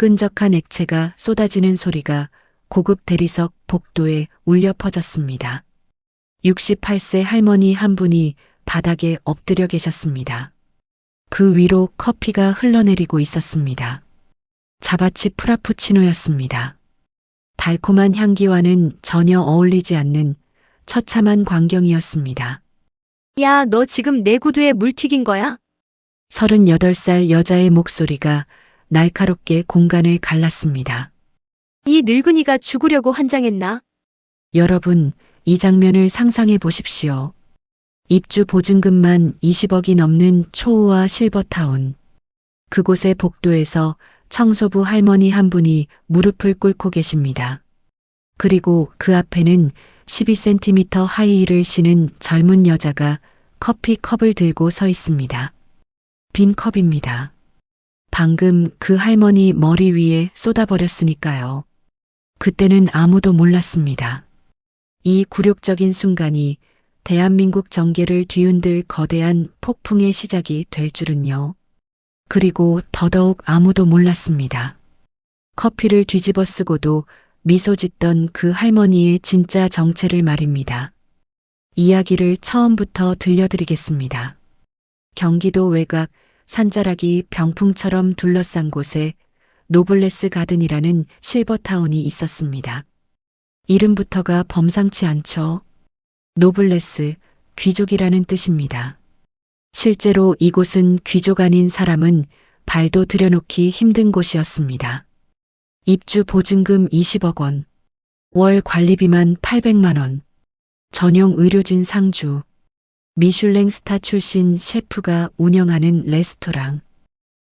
끈적한 액체가 쏟아지는 소리가 고급 대리석 복도에 울려 퍼졌습니다. 68세 할머니 한 분이 바닥에 엎드려 계셨습니다. 그 위로 커피가 흘러내리고 있었습니다. 자바치 프라푸치노였습니다. 달콤한 향기와는 전혀 어울리지 않는 처참한 광경이었습니다. 야, 너 지금 내 구두에 물 튀긴 거야? 38살 여자의 목소리가 날카롭게 공간을 갈랐습니다. 이 늙은이가 죽으려고 환장했나? 여러분, 이 장면을 상상해 보십시오. 입주 보증금만 20억이 넘는 초호화 실버타운. 그곳의 복도에서 청소부 할머니 한 분이 무릎을 꿇고 계십니다. 그리고 그 앞에는 12cm 하이힐을 신은 젊은 여자가 커피컵을 들고 서 있습니다. 빈 컵입니다. 방금 그 할머니 머리 위에 쏟아버렸으니까요. 그때는 아무도 몰랐습니다. 이 굴욕적인 순간이 대한민국 정계를 뒤흔들 거대한 폭풍의 시작이 될 줄은요. 그리고 더더욱 아무도 몰랐습니다. 커피를 뒤집어 쓰고도 미소 짓던 그 할머니의 진짜 정체를 말입니다. 이야기를 처음부터 들려드리겠습니다. 경기도 외곽 산자락이 병풍처럼 둘러싼 곳에 노블레스 가든이라는 실버타운이 있었습니다. 이름부터가 범상치 않죠. 노블레스, 귀족이라는 뜻입니다. 실제로 이곳은 귀족 아닌 사람은 발도 들여놓기 힘든 곳이었습니다. 입주 보증금 20억 원, 월 관리비만 800만 원, 전용 의료진 상주, 미슐랭 스타 출신 셰프가 운영하는 레스토랑,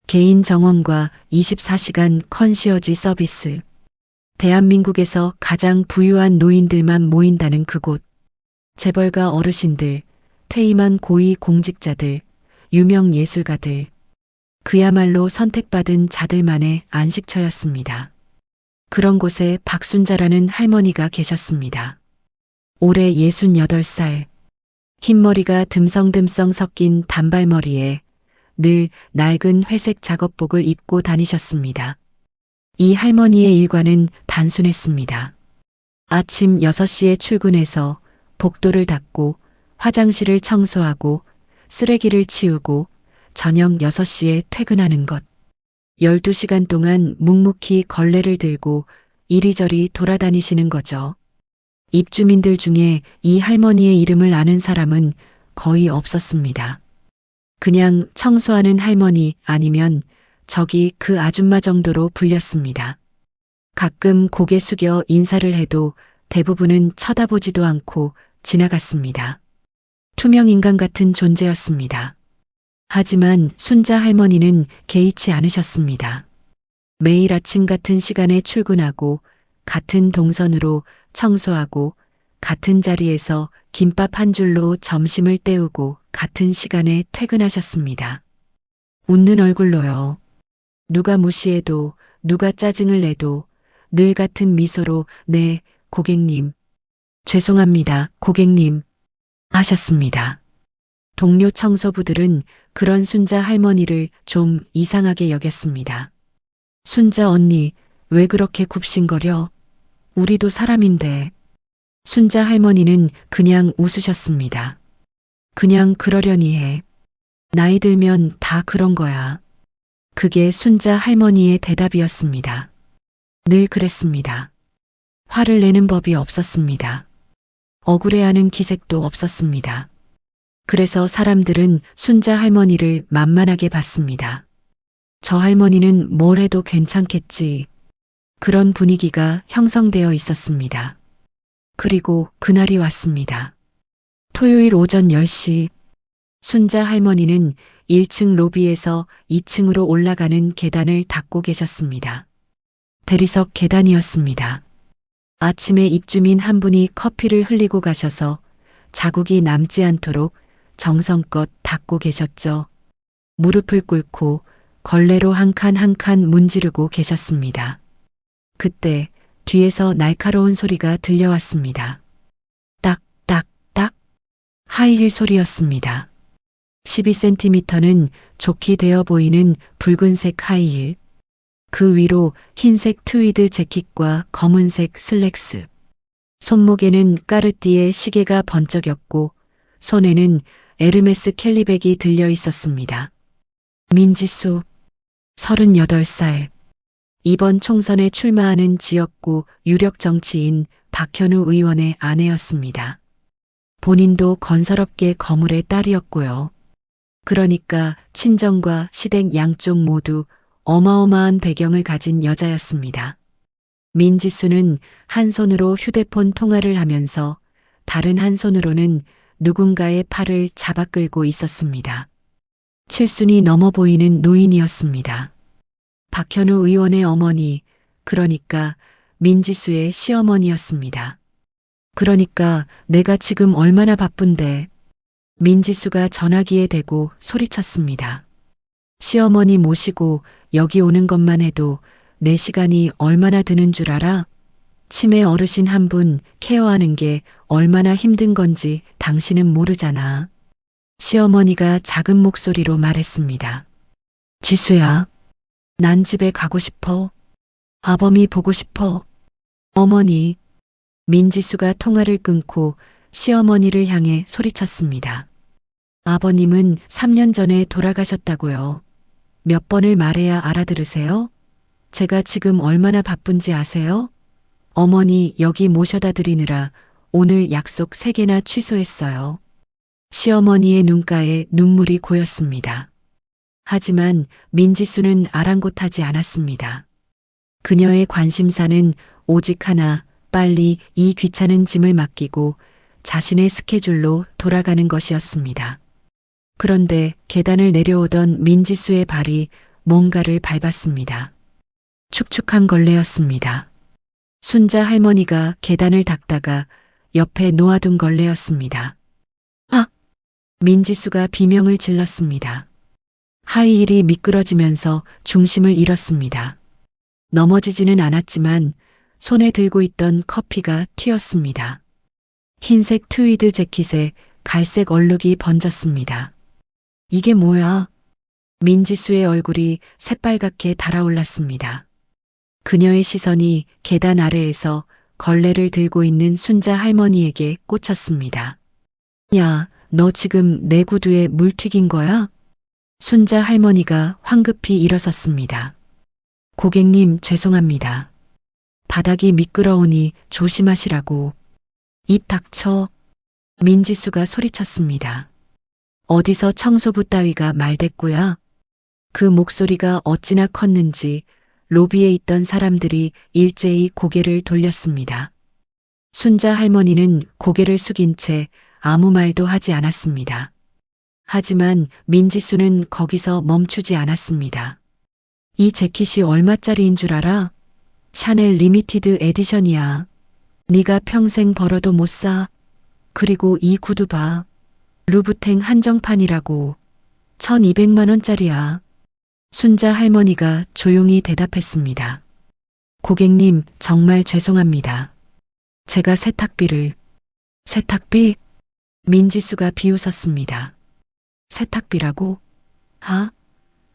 개인 정원과 24시간 컨시어지 서비스, 대한민국에서 가장 부유한 노인들만 모인다는 그곳, 재벌가 어르신들, 퇴임한 고위 공직자들, 유명 예술가들, 그야말로 선택받은 자들만의 안식처였습니다. 그런 곳에 박순자라는 할머니가 계셨습니다. 올해 68살, 흰머리가 듬성듬성 섞인 단발머리에 늘 낡은 회색 작업복을 입고 다니셨습니다. 이 할머니의 일과는 단순했습니다. 아침 6시에 출근해서 복도를 닦고 화장실을 청소하고 쓰레기를 치우고 저녁 6시에 퇴근하는 것. 12시간 동안 묵묵히 걸레를 들고 이리저리 돌아다니시는 거죠. 입주민들 중에 이 할머니의 이름을 아는 사람은 거의 없었습니다. 그냥 청소하는 할머니 아니면 저기 그 아줌마 정도로 불렸습니다. 가끔 고개 숙여 인사를 해도 대부분은 쳐다보지도 않고 지나갔습니다. 투명 인간 같은 존재였습니다. 하지만 순자 할머니는 개의치 않으셨습니다. 매일 아침 같은 시간에 출근하고 같은 동선으로 청소하고 같은 자리에서 김밥 한 줄로 점심을 때우고 같은 시간에 퇴근하셨습니다. 웃는 얼굴로요. 누가 무시해도 누가 짜증을 내도 늘 같은 미소로 네, 고객님. 죄송합니다, 고객님. 하셨습니다. 동료 청소부들은 그런 순자 할머니를 좀 이상하게 여겼습니다. 순자 언니, 왜 그렇게 굽신거려? 우리도 사람인데. 순자 할머니는 그냥 웃으셨습니다. 그냥 그러려니 해. 나이 들면 다 그런 거야. 그게 순자 할머니의 대답이었습니다. 늘 그랬습니다. 화를 내는 법이 없었습니다. 억울해하는 기색도 없었습니다. 그래서 사람들은 순자 할머니를 만만하게 봤습니다. 저 할머니는 뭘 해도 괜찮겠지. 그런 분위기가 형성되어 있었습니다. 그리고 그날이 왔습니다. 토요일 오전 10시, 순자 할머니는 1층 로비에서 2층으로 올라가는 계단을 닦고 계셨습니다. 대리석 계단이었습니다. 아침에 입주민 한 분이 커피를 흘리고 가셔서 자국이 남지 않도록 정성껏 닦고 계셨죠. 무릎을 꿇고 걸레로 한 칸 한 칸 문지르고 계셨습니다. 그때 뒤에서 날카로운 소리가 들려왔습니다. 딱, 딱, 딱. 하이힐 소리였습니다. 12cm는 좋게 되어 보이는 붉은색 하이힐. 그 위로 흰색 트위드 재킷과 검은색 슬랙스. 손목에는 까르띠에 시계가 번쩍였고 손에는 에르메스 캘리백이 들려 있었습니다. 민지수, 38살. 이번 총선에 출마하는 지역구 유력 정치인 박현우 의원의 아내였습니다. 본인도 건설업계 거물의 딸이었고요. 그러니까 친정과 시댁 양쪽 모두 어마어마한 배경을 가진 여자였습니다. 민지수는 한 손으로 휴대폰 통화를 하면서 다른 한 손으로는 누군가의 팔을 잡아 끌고 있었습니다. 칠순이 넘어 보이는 노인이었습니다. 박현우 의원의 어머니, 그러니까 민지수의 시어머니였습니다. 그러니까 내가 지금 얼마나 바쁜데. 민지수가 전화기에 대고 소리쳤습니다. 시어머니 모시고 여기 오는 것만 해도 내 시간이 얼마나 드는 줄 알아? 치매 어르신 한 분 케어하는 게 얼마나 힘든 건지 당신은 모르잖아. 시어머니가 작은 목소리로 말했습니다. 지수야, 난 집에 가고 싶어. 아범이 보고 싶어. 어머니. 민지수가 통화를 끊고 시어머니를 향해 소리쳤습니다. 아버님은 3년 전에 돌아가셨다고요. 몇 번을 말해야 알아들으세요? 제가 지금 얼마나 바쁜지 아세요? 어머니 여기 모셔다 드리느라 오늘 약속 3개나 취소했어요. 시어머니의 눈가에 눈물이 고였습니다. 하지만 민지수는 아랑곳하지 않았습니다. 그녀의 관심사는 오직 하나, 빨리 이 귀찮은 짐을 맡기고 자신의 스케줄로 돌아가는 것이었습니다. 그런데 계단을 내려오던 민지수의 발이 뭔가를 밟았습니다. 축축한 걸레였습니다. 순자 할머니가 계단을 닦다가 옆에 놓아둔 걸레였습니다. 아! 민지수가 비명을 질렀습니다. 하이힐이 미끄러지면서 중심을 잃었습니다. 넘어지지는 않았지만 손에 들고 있던 커피가 튀었습니다. 흰색 트위드 재킷에 갈색 얼룩이 번졌습니다. 이게 뭐야? 민지수의 얼굴이 새빨갛게 달아올랐습니다. 그녀의 시선이 계단 아래에서 걸레를 들고 있는 순자 할머니에게 꽂혔습니다. 야, 너 지금 내 구두에 물 튀긴 거야? 순자 할머니가 황급히 일어섰습니다. 고객님, 죄송합니다. 바닥이 미끄러우니 조심하시라고. 입 닥쳐. 민지수가 소리쳤습니다. 어디서 청소부 따위가 말대꾸야? 그 목소리가 어찌나 컸는지 로비에 있던 사람들이 일제히 고개를 돌렸습니다. 순자 할머니는 고개를 숙인 채 아무 말도 하지 않았습니다. 하지만 민지수는 거기서 멈추지 않았습니다. 이 재킷이 얼마짜리인 줄 알아? 샤넬 리미티드 에디션이야. 네가 평생 벌어도 못 사. 그리고 이 구두 봐. 루브탱 한정판이라고. 1200만 원짜리야. 순자 할머니가 조용히 대답했습니다. 고객님, 정말 죄송합니다. 제가 세탁비를. 세탁비? 민지수가 비웃었습니다. 세탁비라고? 하?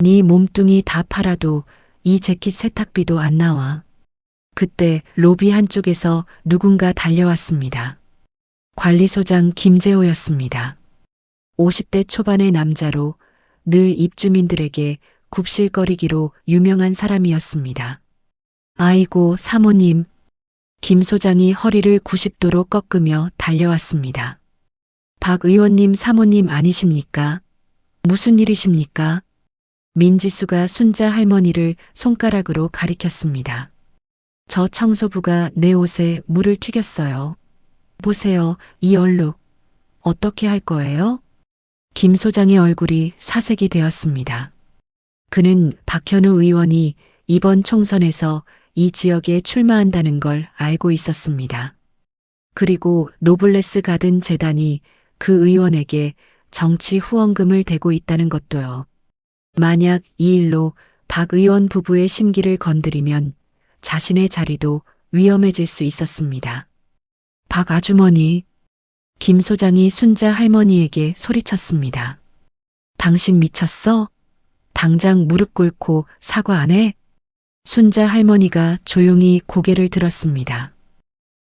네 몸뚱이 다 팔아도 이 재킷 세탁비도 안 나와. 그때 로비 한쪽에서 누군가 달려왔습니다. 관리소장 김재호였습니다. 50대 초반의 남자로 늘 입주민들에게 굽실거리기로 유명한 사람이었습니다. 아이고, 사모님. 김 소장이 허리를 90도로 꺾으며 달려왔습니다. 박 의원님 사모님 아니십니까? 무슨 일이십니까? 민지수가 순자 할머니를 손가락으로 가리켰습니다. 저 청소부가 내 옷에 물을 튀겼어요. 보세요, 이 얼룩. 어떻게 할 거예요? 김 소장의 얼굴이 사색이 되었습니다. 그는 박현우 의원이 이번 총선에서 이 지역에 출마한다는 걸 알고 있었습니다. 그리고 노블레스 가든 재단이 그 의원에게 정치 후원금을 대고 있다는 것도요. 만약 이 일로 박 의원 부부의 심기를 건드리면 자신의 자리도 위험해질 수 있었습니다. 박 아주머니. 김 소장이 순자 할머니에게 소리쳤습니다. 당신 미쳤어? 당장 무릎 꿇고 사과 안 해? 순자 할머니가 조용히 고개를 들었습니다.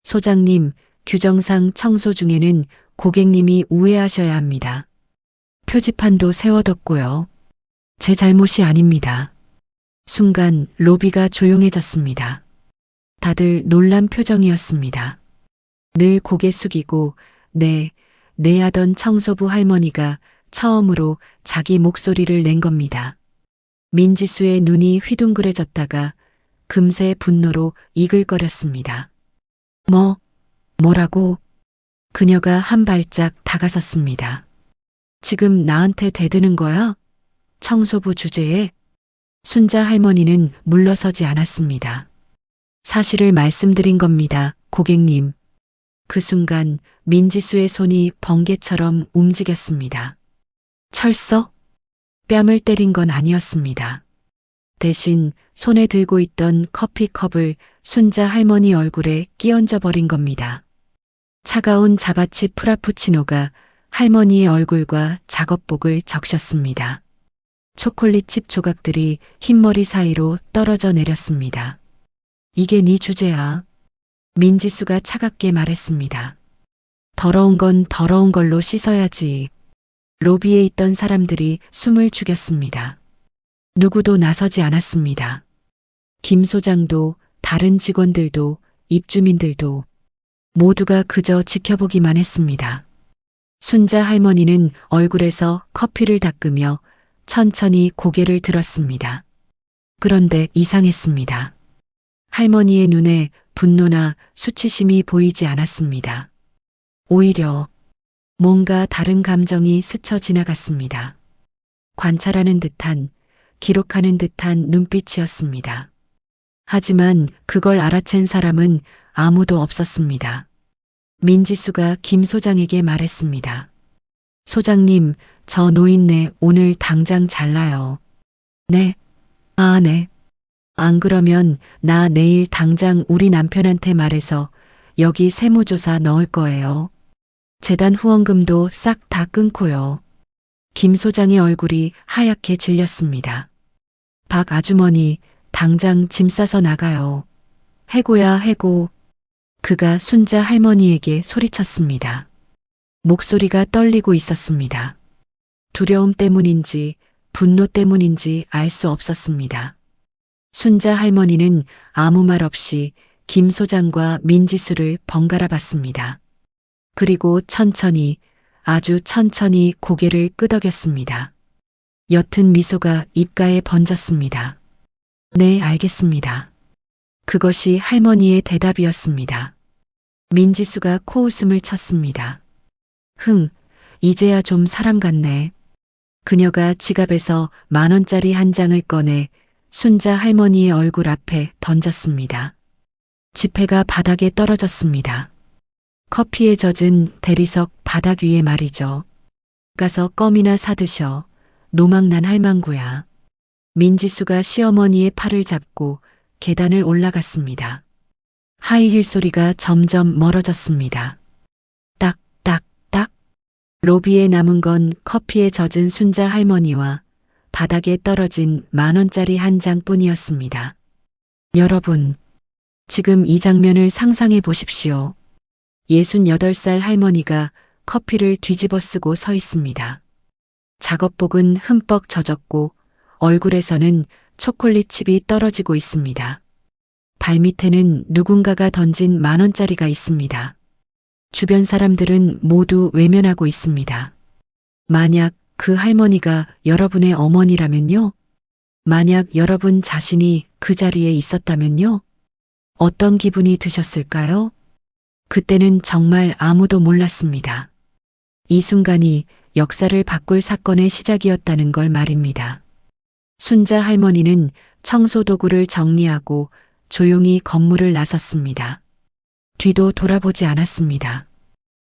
소장님, 규정상 청소 중에는 고객님이 우회하셔야 합니다. 표지판도 세워뒀고요. 제 잘못이 아닙니다. 순간 로비가 조용해졌습니다. 다들 놀란 표정이었습니다. 늘 고개 숙이고 네 하던 청소부 할머니가 처음으로 자기 목소리를 낸 겁니다. 민지수의 눈이 휘둥그레졌다가 금세 분노로 이글거렸습니다. 뭐라고? 그녀가 한 발짝 다가섰습니다. 지금 나한테 대드는 거야? 청소부 주제에? 순자 할머니는 물러서지 않았습니다. 사실을 말씀드린 겁니다, 고객님. 그 순간 민지수의 손이 번개처럼 움직였습니다. 철서? 뺨을 때린 건 아니었습니다. 대신 손에 들고 있던 커피컵을 순자 할머니 얼굴에 끼얹어 버린 겁니다. 차가운 자바치 프라푸치노가 할머니의 얼굴과 작업복을 적셨습니다. 초콜릿 칩 조각들이 흰머리 사이로 떨어져 내렸습니다. 이게 네 주제야. 민지수가 차갑게 말했습니다. 더러운 건 더러운 걸로 씻어야지. 로비에 있던 사람들이 숨을 죽였습니다. 누구도 나서지 않았습니다. 김 소장도 다른 직원들도 입주민들도 모두가 그저 지켜보기만 했습니다. 순자 할머니는 얼굴에서 커피를 닦으며 천천히 고개를 들었습니다. 그런데 이상했습니다. 할머니의 눈에 분노나 수치심이 보이지 않았습니다. 오히려 뭔가 다른 감정이 스쳐 지나갔습니다. 관찰하는 듯한, 기록하는 듯한 눈빛이었습니다. 하지만 그걸 알아챈 사람은 아무도 없었습니다. 민지수가 김 소장에게 말했습니다. 소장님, 저 노인네 오늘 당장 잘라요. 네? 아, 네. 안 그러면 나 내일 당장 우리 남편한테 말해서 여기 세무조사 넣을 거예요. 재단 후원금도 싹 다 끊고요. 김 소장의 얼굴이 하얗게 질렸습니다. 박 아주머니, 당장 짐 싸서 나가요. 해고야, 해고. 그가 순자 할머니에게 소리쳤습니다. 목소리가 떨리고 있었습니다. 두려움 때문인지 분노 때문인지 알 수 없었습니다. 순자 할머니는 아무 말 없이 김 소장과 민지수를 번갈아 봤습니다. 그리고 천천히, 아주 천천히 고개를 끄덕였습니다. 옅은 미소가 입가에 번졌습니다. 네, 알겠습니다. 그것이 할머니의 대답이었습니다. 민지수가 코웃음을 쳤습니다. 이제야 좀 사람 같네. 그녀가 지갑에서 10,000원짜리 한 장을 꺼내 순자 할머니의 얼굴 앞에 던졌습니다. 지폐가 바닥에 떨어졌습니다. 커피에 젖은 대리석 바닥 위에 말이죠. 가서 껌이나 사드셔. 노망난 할망구야. 민지수가 시어머니의 팔을 잡고 계단을 올라갔습니다. 하이힐 소리가 점점 멀어졌습니다. 딱, 딱, 딱. 로비에 남은 건 커피에 젖은 순자 할머니와 바닥에 떨어진 10,000원짜리 한 장뿐이었습니다. 여러분, 지금 이 장면을 상상해 보십시오. 68살 할머니가 커피를 뒤집어 쓰고 서 있습니다. 작업복은 흠뻑 젖었고 얼굴에서는 초콜릿 칩이 떨어지고 있습니다. 발밑에는 누군가가 던진 10,000원짜리가 있습니다. 주변 사람들은 모두 외면하고 있습니다. 만약 그 할머니가 여러분의 어머니라면요? 만약 여러분 자신이 그 자리에 있었다면요? 어떤 기분이 드셨을까요? 그때는 정말 아무도 몰랐습니다. 이 순간이 역사를 바꿀 사건의 시작이었다는 걸 말입니다. 순자 할머니는 청소 도구를 정리하고 조용히 건물을 나섰습니다. 뒤도 돌아보지 않았습니다.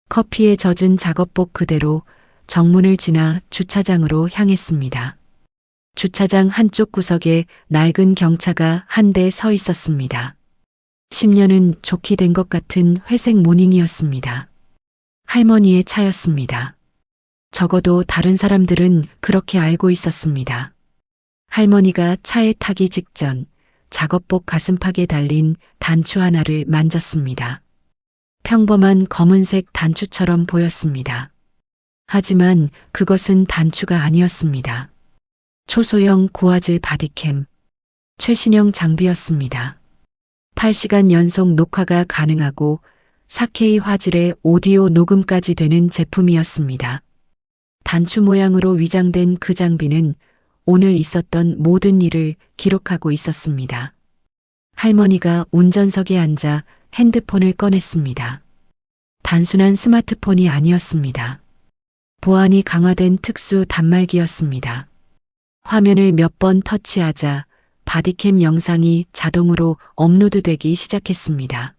커피에 젖은 작업복 그대로 정문을 지나 주차장으로 향했습니다. 주차장 한쪽 구석에 낡은 경차가 한 대 서 있었습니다. 10년은 좋게 된 것 같은 회색 모닝이었습니다. 할머니의 차였습니다. 적어도 다른 사람들은 그렇게 알고 있었습니다. 할머니가 차에 타기 직전 작업복 가슴팍에 달린 단추 하나를 만졌습니다. 평범한 검은색 단추처럼 보였습니다. 하지만 그것은 단추가 아니었습니다. 초소형 고화질 바디캠, 최신형 장비였습니다. 8시간 연속 녹화가 가능하고 4K 화질의 오디오 녹음까지 되는 제품이었습니다. 단추 모양으로 위장된 그 장비는 오늘 있었던 모든 일을 기록하고 있었습니다. 할머니가 운전석에 앉아 핸드폰을 꺼냈습니다. 단순한 스마트폰이 아니었습니다. 보안이 강화된 특수 단말기였습니다. 화면을 몇 번 터치하자 바디캠 영상이 자동으로 업로드되기 시작했습니다.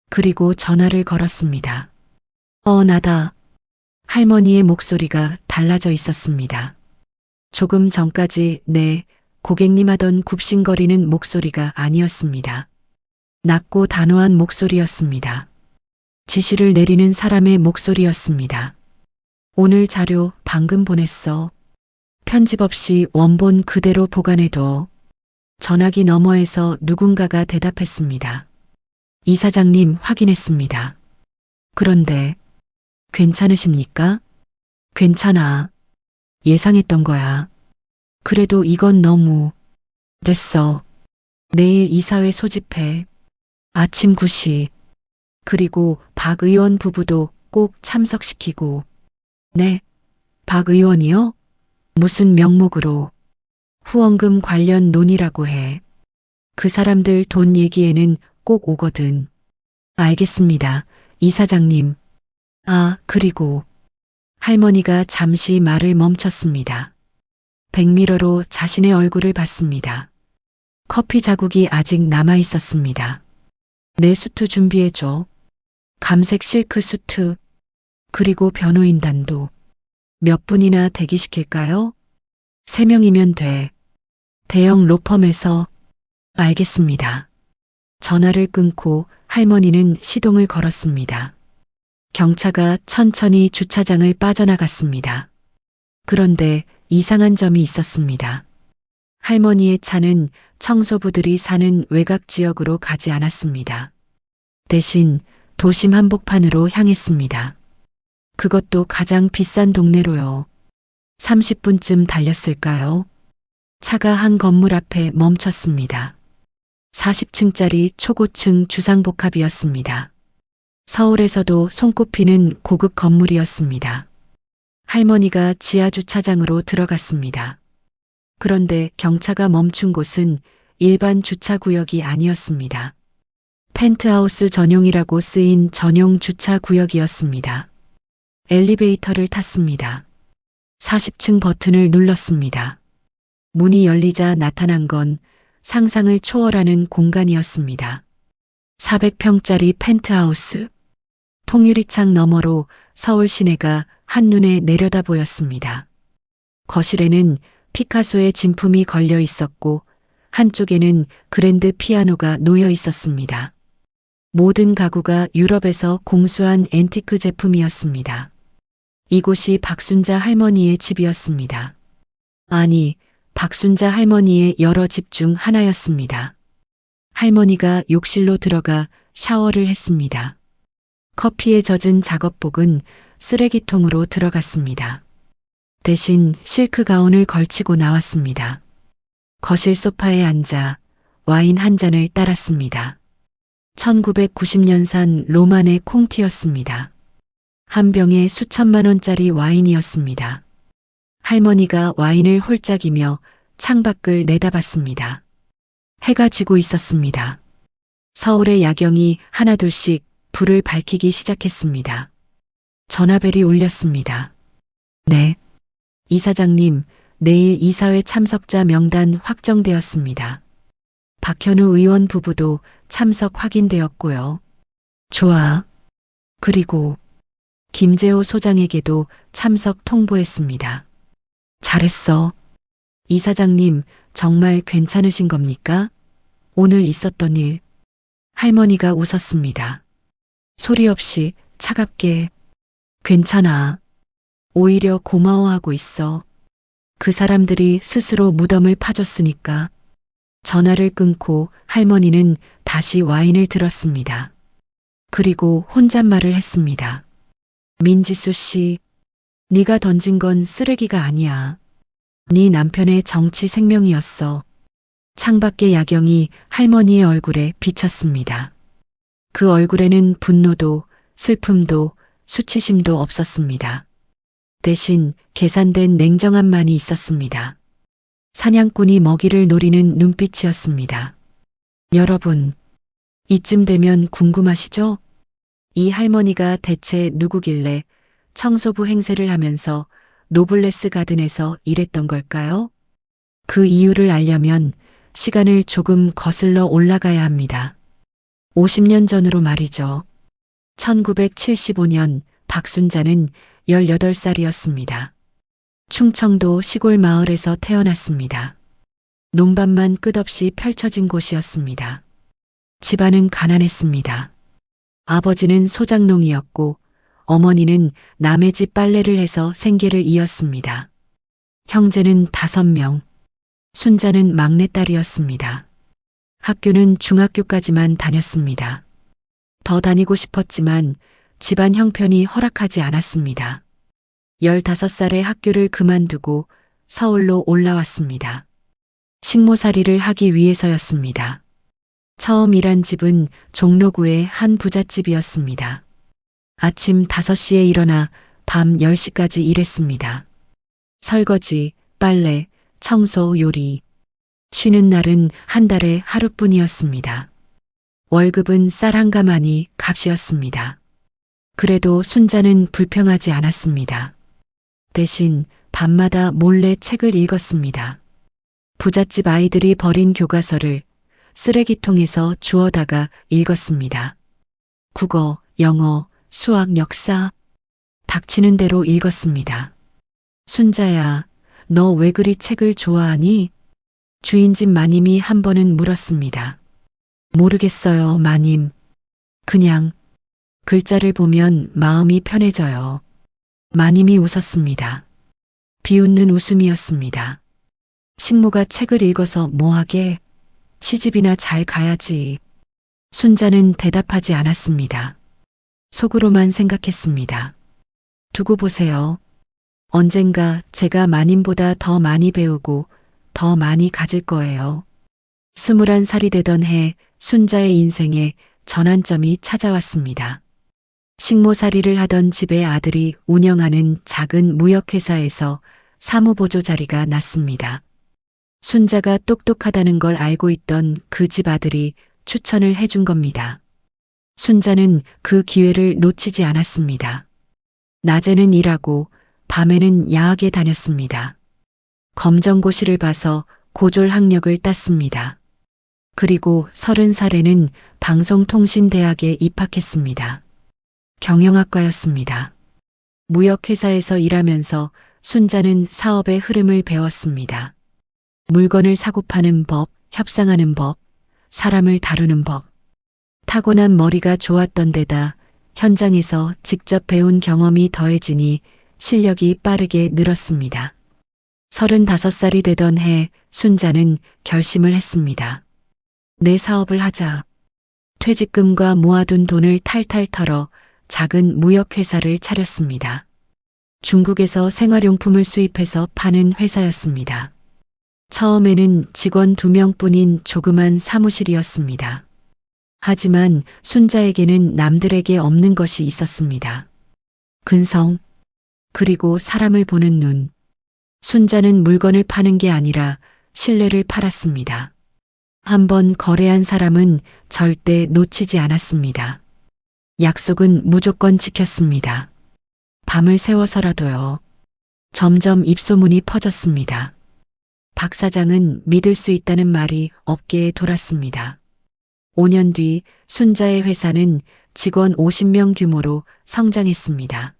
그리고 전화를 걸었습니다. 나다. 할머니의 목소리가 달라져 있었습니다. 조금 전까지 네, 고객님 하던 굽신거리는 목소리가 아니었습니다. 낮고 단호한 목소리였습니다. 지시를 내리는 사람의 목소리였습니다. 오늘 자료 방금 보냈어. 편집 없이 원본 그대로 보관해둬. 전화기 너머에서 누군가가 대답했습니다. 이사장님 확인했습니다. 그런데 괜찮으십니까? 괜찮아. 예상했던 거야. 그래도 이건 너무 됐어. 내일 이사회 소집해. 아침 9시. 그리고 박 의원 부부도 꼭 참석시키고. 네. 박 의원이요? 무슨 명목으로? 후원금 관련 논의라고 해. 그 사람들 돈 얘기에는 꼭 오거든. 알겠습니다. 이사장님. 그리고 할머니가 잠시 말을 멈췄습니다. 백미러로 자신의 얼굴을 봤습니다. 커피 자국이 아직 남아 있었습니다. 내 수트 준비해줘. 감색 실크 수트. 그리고 변호인단도. 몇 분이나 대기시킬까요? 3명이면 돼. 대형 로펌에서. 알겠습니다. 전화를 끊고 할머니는 시동을 걸었습니다. 경차가 천천히 주차장을 빠져나갔습니다. 그런데 이상한 점이 있었습니다. 할머니의 차는 청소부들이 사는 외곽 지역으로 가지 않았습니다. 대신 도심 한복판으로 향했습니다. 그것도 가장 비싼 동네로요. 30분쯤 달렸을까요? 차가 한 건물 앞에 멈췄습니다. 40층짜리 초고층 주상복합이었습니다. 서울에서도 손꼽히는 고급 건물이었습니다. 할머니가 지하 주차장으로 들어갔습니다. 그런데 경차가 멈춘 곳은 일반 주차 구역이 아니었습니다. 펜트하우스 전용이라고 쓰인 전용 주차 구역이었습니다. 엘리베이터를 탔습니다. 40층 버튼을 눌렀습니다. 문이 열리자 나타난 건 상상을 초월하는 공간이었습니다. 400평짜리 펜트하우스. 통유리창 너머로 서울 시내가 한눈에 내려다 보였습니다. 거실에는 피카소의 진품이 걸려 있었고 한쪽에는 그랜드 피아노가 놓여 있었습니다. 모든 가구가 유럽에서 공수한 앤티크 제품이었습니다. 이곳이 박순자 할머니의 집이었습니다. 아니, 박순자 할머니의 여러 집 중 하나였습니다. 할머니가 욕실로 들어가 샤워를 했습니다. 커피에 젖은 작업복은 쓰레기통으로 들어갔습니다. 대신 실크 가운을 걸치고 나왔습니다. 거실 소파에 앉아 와인 한 잔을 따랐습니다. 1990년산 로만의 콩티였습니다. 한 병에 수천만 원짜리 와인이었습니다. 할머니가 와인을 홀짝이며 창밖을 내다봤습니다. 해가 지고 있었습니다. 서울의 야경이 하나둘씩 불을 밝히기 시작했습니다. 전화벨이 울렸습니다. 네. 이사장님, 내일 이사회 참석자 명단 확정되었습니다. 박현우 의원 부부도 참석 확인되었고요. 좋아. 그리고 김재호 소장에게도 참석 통보했습니다. 잘했어. 이사장님, 정말 괜찮으신 겁니까? 오늘 있었던 일. 할머니가 웃었습니다. 소리 없이 차갑게. 괜찮아. 오히려 고마워하고 있어. 그 사람들이 스스로 무덤을 파줬으니까. 전화를 끊고 할머니는 다시 와인을 들었습니다. 그리고 혼잣말을 했습니다. 민지수 씨, 네가 던진 건 쓰레기가 아니야. 네 남편의 정치 생명이었어. 창밖의 야경이 할머니의 얼굴에 비쳤습니다. 그 얼굴에는 분노도 슬픔도 수치심도 없었습니다. 대신 계산된 냉정함만이 있었습니다. 사냥꾼이 먹이를 노리는 눈빛이었습니다. 여러분, 이쯤 되면 궁금하시죠? 이 할머니가 대체 누구길래 청소부 행세를 하면서 노블레스 가든에서 일했던 걸까요? 그 이유를 알려면 시간을 조금 거슬러 올라가야 합니다. 50년 전으로 말이죠. 1975년 박순자는 18살이었습니다. 충청도 시골 마을에서 태어났습니다. 논밭만 끝없이 펼쳐진 곳이었습니다. 집안은 가난했습니다. 아버지는 소장농이었고 어머니는 남의 집 빨래를 해서 생계를 이었습니다. 형제는 5명, 순자는 막내딸이었습니다. 학교는 중학교까지만 다녔습니다. 더 다니고 싶었지만 집안 형편이 허락하지 않았습니다. 15살에 학교를 그만두고 서울로 올라왔습니다. 식모살이를 하기 위해서였습니다. 처음 일한 집은 종로구의 한 부잣집이었습니다. 아침 5시에 일어나 밤 10시까지 일했습니다. 설거지, 빨래, 청소, 요리. 쉬는 날은 한 달에 하루뿐이었습니다. 월급은 쌀 한 가마니 값이었습니다. 그래도 순자는 불평하지 않았습니다. 대신 밤마다 몰래 책을 읽었습니다. 부잣집 아이들이 버린 교과서를 쓰레기통에서 주워다가 읽었습니다. 국어, 영어, 수학, 역사. 닥치는 대로 읽었습니다. 순자야, 너 왜 그리 책을 좋아하니? 주인집 마님이 한 번은 물었습니다. 모르겠어요, 마님. 그냥 글자를 보면 마음이 편해져요. 마님이 웃었습니다. 비웃는 웃음이었습니다. 식모가 책을 읽어서 뭐하게? 시집이나 잘 가야지. 순자는 대답하지 않았습니다. 속으로만 생각했습니다. 두고 보세요. 언젠가 제가 마님보다 더 많이 배우고 더 많이 가질 거예요. 21살이 되던 해 순자의 인생에 전환점이 찾아왔습니다. 식모살이를 하던 집의 아들이 운영하는 작은 무역회사에서 사무보조 자리가 났습니다. 순자가 똑똑하다는 걸 알고 있던 그 집 아들이 추천을 해준 겁니다. 순자는 그 기회를 놓치지 않았습니다. 낮에는 일하고 밤에는 야학에 다녔습니다. 검정고시를 봐서 고졸 학력을 땄습니다. 그리고 30살에는 방송통신대학에 입학했습니다. 경영학과였습니다. 무역회사에서 일하면서 순자는 사업의 흐름을 배웠습니다. 물건을 사고 파는 법, 협상하는 법, 사람을 다루는 법. 타고난 머리가 좋았던 데다 현장에서 직접 배운 경험이 더해지니 실력이 빠르게 늘었습니다. 35살이 되던 해 순자는 결심을 했습니다. 내 사업을 하자. 퇴직금과 모아둔 돈을 탈탈 털어 작은 무역회사를 차렸습니다. 중국에서 생활용품을 수입해서 파는 회사였습니다. 처음에는 직원 2명뿐인 조그만 사무실이었습니다. 하지만 순자에게는 남들에게 없는 것이 있었습니다. 근성, 그리고 사람을 보는 눈. 순자는 물건을 파는 게 아니라 신뢰를 팔았습니다. 한번 거래한 사람은 절대 놓치지 않았습니다. 약속은 무조건 지켰습니다. 밤을 새워서라도요. 점점 입소문이 퍼졌습니다. 박 사장은 믿을 수 있다는 말이 업계에 돌았습니다. 5년 뒤 순자의 회사는 직원 50명 규모로 성장했습니다.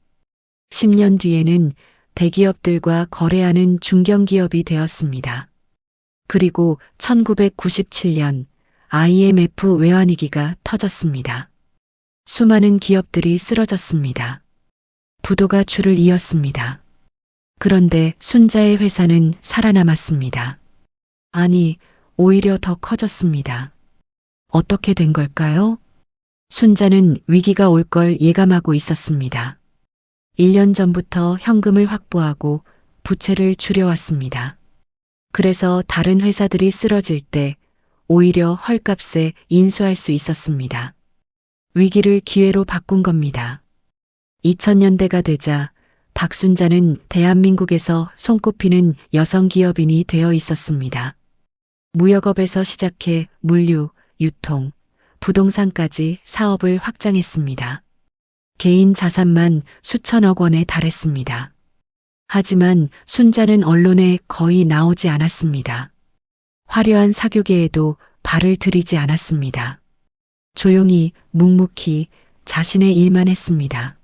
10년 뒤에는 대기업들과 거래하는 중견기업이 되었습니다. 그리고 1997년 IMF 외환위기가 터졌습니다. 수많은 기업들이 쓰러졌습니다. 부도가 줄을 이었습니다. 그런데 순자의 회사는 살아남았습니다. 아니, 오히려 더 커졌습니다. 어떻게 된 걸까요? 순자는 위기가 올 걸 예감하고 있었습니다. 1년 전부터 현금을 확보하고 부채를 줄여왔습니다. 그래서 다른 회사들이 쓰러질 때 오히려 헐값에 인수할 수 있었습니다. 위기를 기회로 바꾼 겁니다. 2000년대가 되자 박순자는 대한민국에서 손꼽히는 여성 기업인이 되어 있었습니다. 무역업에서 시작해 물류, 유통, 부동산까지 사업을 확장했습니다. 개인 자산만 수천억 원에 달했습니다. 하지만 순자는 언론에 거의 나오지 않았습니다. 화려한 사교계에도 발을 들이지 않았습니다. 조용히 묵묵히 자신의 일만 했습니다.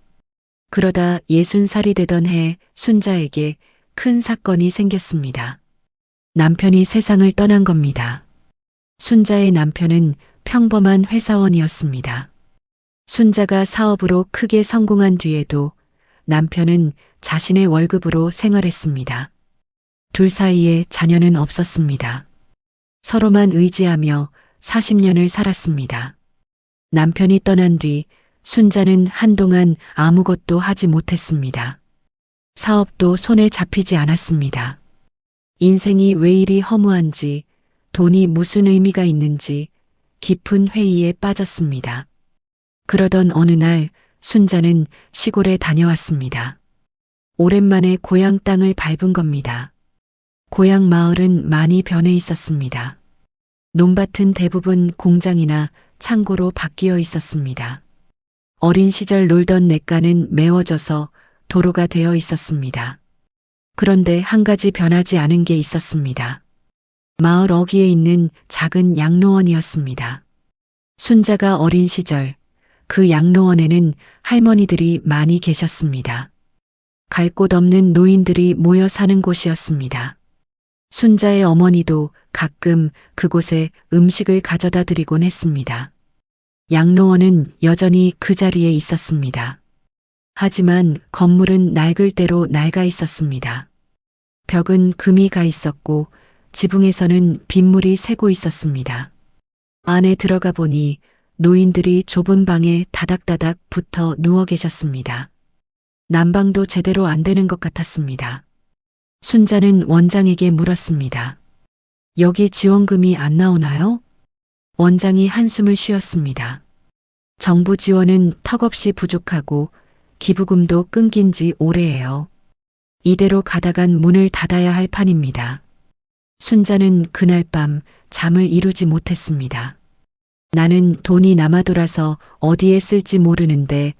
그러다 60살이 되던 해 순자에게 큰 사건이 생겼습니다. 남편이 세상을 떠난 겁니다. 순자의 남편은 평범한 회사원이었습니다. 순자가 사업으로 크게 성공한 뒤에도 남편은 자신의 월급으로 생활했습니다. 둘 사이에 자녀는 없었습니다. 서로만 의지하며 40년을 살았습니다. 남편이 떠난 뒤 순자는 한동안 아무것도 하지 못했습니다. 사업도 손에 잡히지 않았습니다. 인생이 왜 이리 허무한지, 돈이 무슨 의미가 있는지 깊은 회의에 빠졌습니다. 그러던 어느 날 순자는 시골에 다녀왔습니다. 오랜만에 고향 땅을 밟은 겁니다. 고향 마을은 많이 변해 있었습니다. 논밭은 대부분 공장이나 창고로 바뀌어 있었습니다. 어린 시절 놀던 냇가는 메워져서 도로가 되어 있었습니다. 그런데 한 가지 변하지 않은 게 있었습니다. 마을 어귀에 있는 작은 양로원이었습니다. 순자가 어린 시절 그 양로원에는 할머니들이 많이 계셨습니다. 갈 곳 없는 노인들이 모여 사는 곳이었습니다. 순자의 어머니도 가끔 그곳에 음식을 가져다 드리곤 했습니다. 양로원은 여전히 그 자리에 있었습니다. 하지만 건물은 낡을 대로 낡아 있었습니다. 벽은 금이 가 있었고 지붕에서는 빗물이 새고 있었습니다. 안에 들어가 보니 노인들이 좁은 방에 다닥다닥 붙어 누워 계셨습니다. 난방도 제대로 안 되는 것 같았습니다. 순자는 원장에게 물었습니다. 여기 지원금이 안 나오나요? 원장이 한숨을 쉬었습니다. 정부 지원은 턱없이 부족하고 기부금도 끊긴 지 오래예요. 이대로 가다간 문을 닫아야 할 판입니다. 순자는 그날 밤 잠을 이루지 못했습니다. 나는 돈이 남아 돌아서 어디에 쓸지 모르는데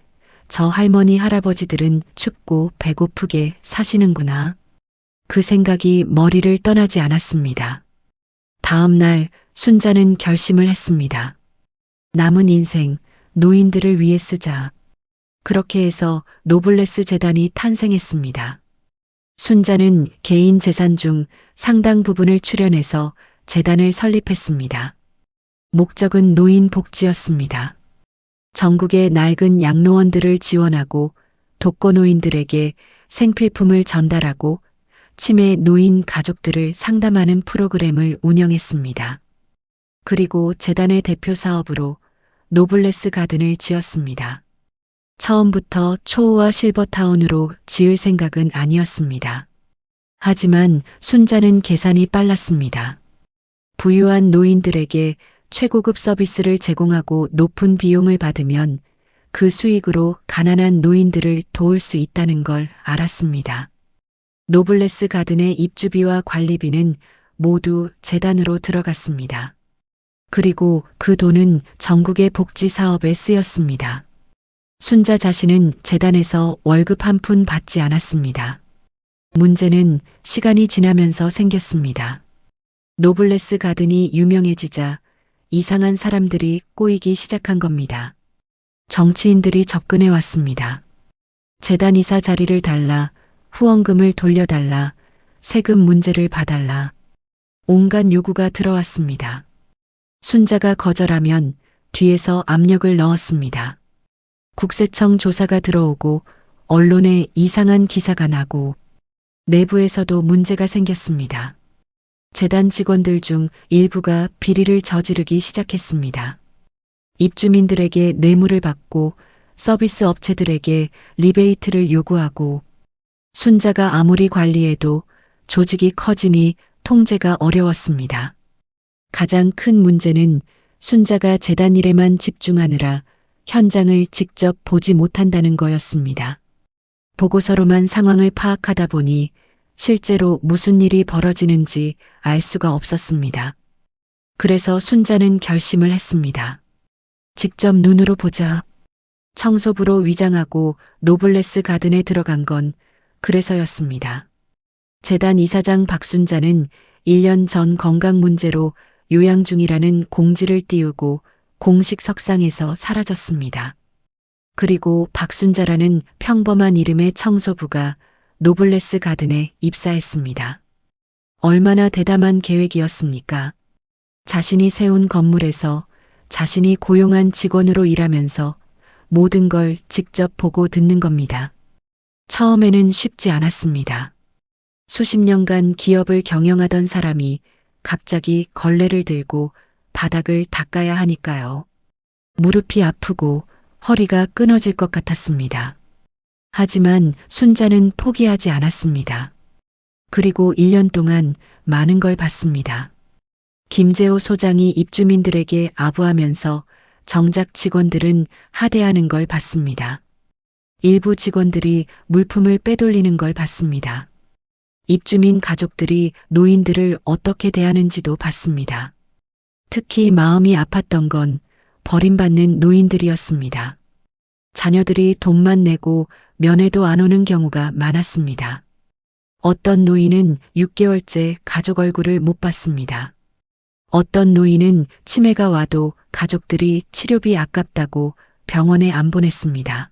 저 할머니 할아버지들은 춥고 배고프게 사시는구나. 그 생각이 머리를 떠나지 않았습니다. 다음 날 순자는 결심을 했습니다. 남은 인생 노인들을 위해 쓰자. 그렇게 해서 노블레스 재단이 탄생했습니다. 순자는 개인 재산 중 상당 부분을 출연해서 재단을 설립했습니다. 목적은 노인 복지였습니다. 전국의 낡은 양로원들을 지원하고 독거노인들에게 생필품을 전달하고 치매 노인 가족들을 상담하는 프로그램을 운영했습니다. 그리고 재단의 대표 사업으로 노블레스 가든을 지었습니다. 처음부터 초호화 실버타운으로 지을 생각은 아니었습니다. 하지만 순자는 계산이 빨랐습니다. 부유한 노인들에게 최고급 서비스를 제공하고 높은 비용을 받으면 그 수익으로 가난한 노인들을 도울 수 있다는 걸 알았습니다. 노블레스 가든의 입주비와 관리비는 모두 재단으로 들어갔습니다. 그리고 그 돈은 전국의 복지 사업에 쓰였습니다. 순자 자신은 재단에서 월급 한 푼 받지 않았습니다. 문제는 시간이 지나면서 생겼습니다. 노블레스 가든이 유명해지자 이상한 사람들이 꼬이기 시작한 겁니다. 정치인들이 접근해 왔습니다. 재단 이사 자리를 달라, 후원금을 돌려달라, 세금 문제를 봐달라. 온갖 요구가 들어왔습니다. 순자가 거절하면 뒤에서 압력을 넣었습니다. 국세청 조사가 들어오고 언론에 이상한 기사가 나고 내부에서도 문제가 생겼습니다. 재단 직원들 중 일부가 비리를 저지르기 시작했습니다. 입주민들에게 뇌물을 받고 서비스 업체들에게 리베이트를 요구하고 순자가 아무리 관리해도 조직이 커지니 통제가 어려웠습니다. 가장 큰 문제는 순자가 재단 일에만 집중하느라 현장을 직접 보지 못한다는 거였습니다. 보고서로만 상황을 파악하다 보니 실제로 무슨 일이 벌어지는지 알 수가 없었습니다. 그래서 순자는 결심을 했습니다. 직접 눈으로 보자. 청소부로 위장하고 노블레스 가든에 들어간 건 그래서였습니다. 재단 이사장 박순자는 1년 전 건강 문제로 요양 중이라는 공지를 띄우고 공식 석상에서 사라졌습니다. 그리고 박순자라는 평범한 이름의 청소부가 노블레스 가든에 입사했습니다. 얼마나 대담한 계획이었습니까? 자신이 세운 건물에서 자신이 고용한 직원으로 일하면서 모든 걸 직접 보고 듣는 겁니다. 처음에는 쉽지 않았습니다. 수십 년간 기업을 경영하던 사람이 갑자기 걸레를 들고 바닥을 닦아야 하니까요. 무릎이 아프고 허리가 끊어질 것 같았습니다. 하지만 순자는 포기하지 않았습니다. 그리고 1년 동안 많은 걸 봤습니다. 김재호 소장이 입주민들에게 아부하면서 정작 직원들은 하대하는 걸 봤습니다. 일부 직원들이 물품을 빼돌리는 걸 봤습니다. 입주민 가족들이 노인들을 어떻게 대하는지도 봤습니다. 특히 마음이 아팠던 건 버림받는 노인들이었습니다. 자녀들이 돈만 내고 면회도 안 오는 경우가 많았습니다. 어떤 노인은 6개월째 가족 얼굴을 못 봤습니다. 어떤 노인은 치매가 와도 가족들이 치료비 아깝다고 병원에 안 보냈습니다.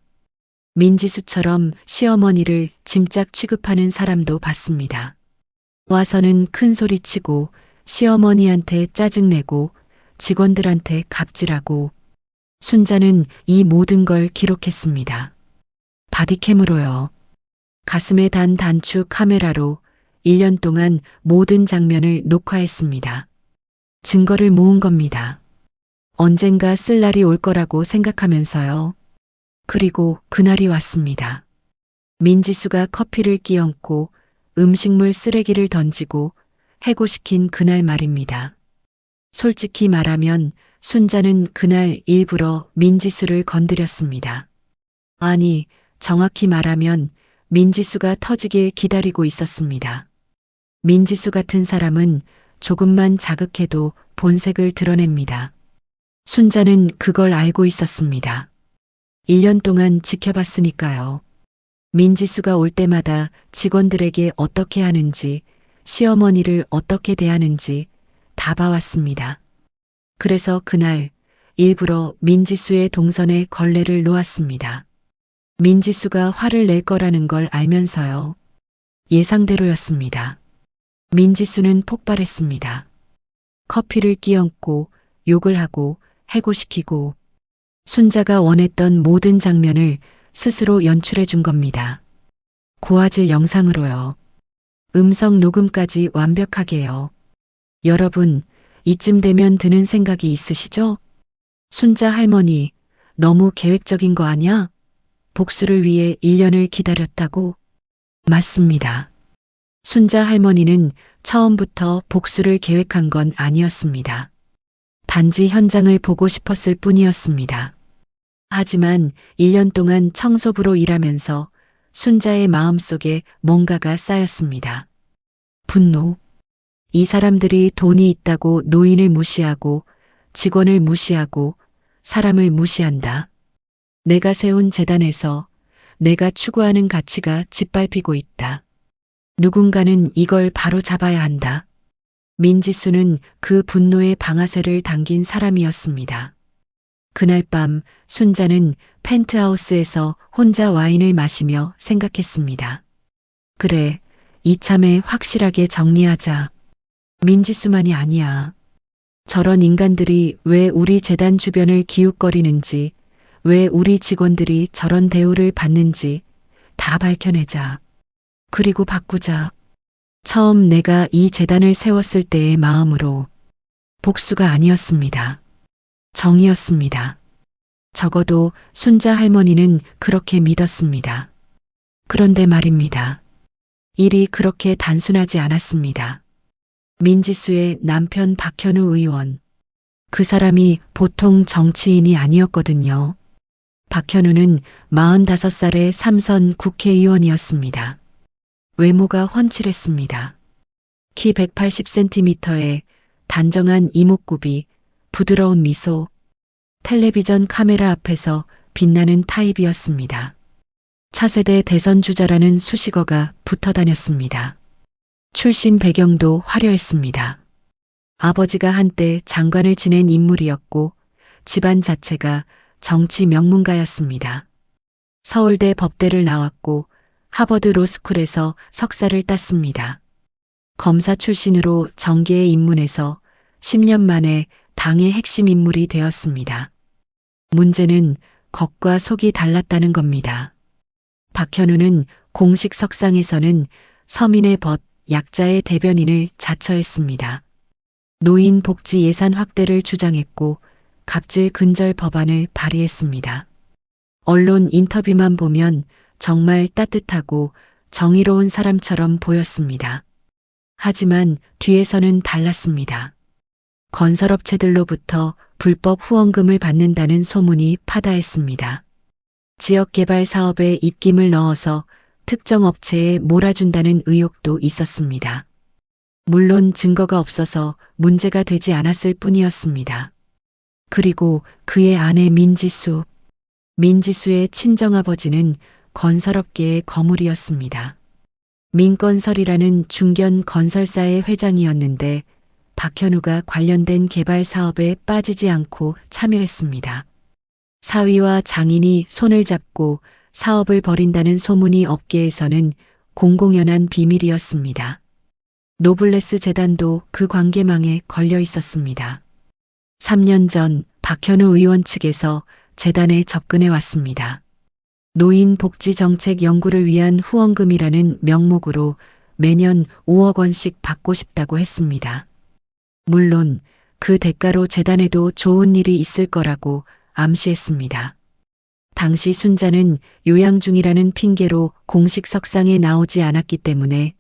민지수처럼 시어머니를 짐짝 취급하는 사람도 봤습니다. 와서는 큰 소리치고 시어머니한테 짜증내고 직원들한테 갑질하고 순자는 이 모든 걸 기록했습니다. 바디캠으로요. 가슴에 단 단추 카메라로 1년 동안 모든 장면을 녹화했습니다. 증거를 모은 겁니다. 언젠가 쓸 날이 올 거라고 생각하면서요. 그리고 그날이 왔습니다. 민지수가 커피를 끼얹고 음식물 쓰레기를 던지고 해고시킨 그날 말입니다. 솔직히 말하면 순자는 그날 일부러 민지수를 건드렸습니다. 아니, 정확히 말하면 민지수가 터지길 기다리고 있었습니다. 민지수 같은 사람은 조금만 자극해도 본색을 드러냅니다. 순자는 그걸 알고 있었습니다. 1년 동안 지켜봤으니까요. 민지수가 올 때마다 직원들에게 어떻게 하는지, 시어머니를 어떻게 대하는지 다 봐왔습니다. 그래서 그날 일부러 민지수의 동선에 걸레를 놓았습니다. 민지수가 화를 낼 거라는 걸 알면서요. 예상대로였습니다. 민지수는 폭발했습니다. 커피를 끼얹고 욕을 하고 해고시키고 순자가 원했던 모든 장면을 스스로 연출해 준 겁니다. 고화질 영상으로요. 음성 녹음까지 완벽하게요. 여러분, 이쯤 되면 드는 생각이 있으시죠? 순자 할머니, 너무 계획적인 거 아냐? 복수를 위해 1년을 기다렸다고? 맞습니다. 순자 할머니는 처음부터 복수를 계획한 건 아니었습니다. 단지 현장을 보고 싶었을 뿐이었습니다. 하지만 1년 동안 청소부로 일하면서 순자의 마음속에 뭔가가 쌓였습니다. 분노. 이 사람들이 돈이 있다고 노인을 무시하고 직원을 무시하고 사람을 무시한다. 내가 세운 재단에서 내가 추구하는 가치가 짓밟히고 있다. 누군가는 이걸 바로 잡아야 한다. 민지수는 그 분노의 방아쇠를 당긴 사람이었습니다. 그날 밤 순자는 펜트하우스에서 혼자 와인을 마시며 생각했습니다. 그래, 이참에 확실하게 정리하자. 민지수만이 아니야. 저런 인간들이 왜 우리 재단 주변을 기웃거리는지, 왜 우리 직원들이 저런 대우를 받는지 다 밝혀내자. 그리고 바꾸자. 처음 내가 이 재단을 세웠을 때의 마음으로 복수가 아니었습니다. 정이었습니다. 적어도 순자 할머니는 그렇게 믿었습니다. 그런데 말입니다. 일이 그렇게 단순하지 않았습니다. 민지수의 남편 박현우 의원. 그 사람이 보통 정치인이 아니었거든요. 박현우는 45살의 삼선 국회의원이었습니다. 외모가 훤칠했습니다. 키 180cm에 단정한 이목구비, 부드러운 미소, 텔레비전 카메라 앞에서 빛나는 타입이었습니다. 차세대 대선 주자라는 수식어가 붙어 다녔습니다. 출신 배경도 화려했습니다. 아버지가 한때 장관을 지낸 인물이었고 집안 자체가 정치 명문가였습니다. 서울대 법대를 나왔고 하버드 로스쿨에서 석사를 땄습니다. 검사 출신으로 정계에 입문해서 10년 만에 당의 핵심 인물이 되었습니다. 문제는 겉과 속이 달랐다는 겁니다. 박현우는 공식 석상에서는 서민의 벗, 약자의 대변인을 자처했습니다. 노인 복지 예산 확대를 주장했고 갑질 근절 법안을 발의했습니다. 언론 인터뷰만 보면 정말 따뜻하고 정의로운 사람처럼 보였습니다. 하지만 뒤에서는 달랐습니다. 건설업체들로부터 불법 후원금을 받는다는 소문이 파다했습니다. 지역개발 사업에 입김을 넣어서 특정 업체에 몰아준다는 의혹도 있었습니다. 물론 증거가 없어서 문제가 되지 않았을 뿐이었습니다. 그리고 그의 아내 민지수. 민지수의 친정아버지는 건설업계의 거물이었습니다. 민건설이라는 중견 건설사의 회장이었는데 박현우가 관련된 개발 사업에 빠지지 않고 참여했습니다. 사위와 장인이 손을 잡고 사업을 벌인다는 소문이 업계에서는 공공연한 비밀이었습니다. 노블레스 재단도 그 관계망에 걸려 있었습니다. 3년 전 박현우 의원 측에서 재단에 접근해 왔습니다. 노인 복지 정책 연구를 위한 후원금이라는 명목으로 매년 5억 원씩 받고 싶다고 했습니다. 물론 그 대가로 재단에도 좋은 일이 있을 거라고 암시했습니다. 당시 순자는 요양 중이라는 핑계로 공식 석상에 나오지 않았기 때문에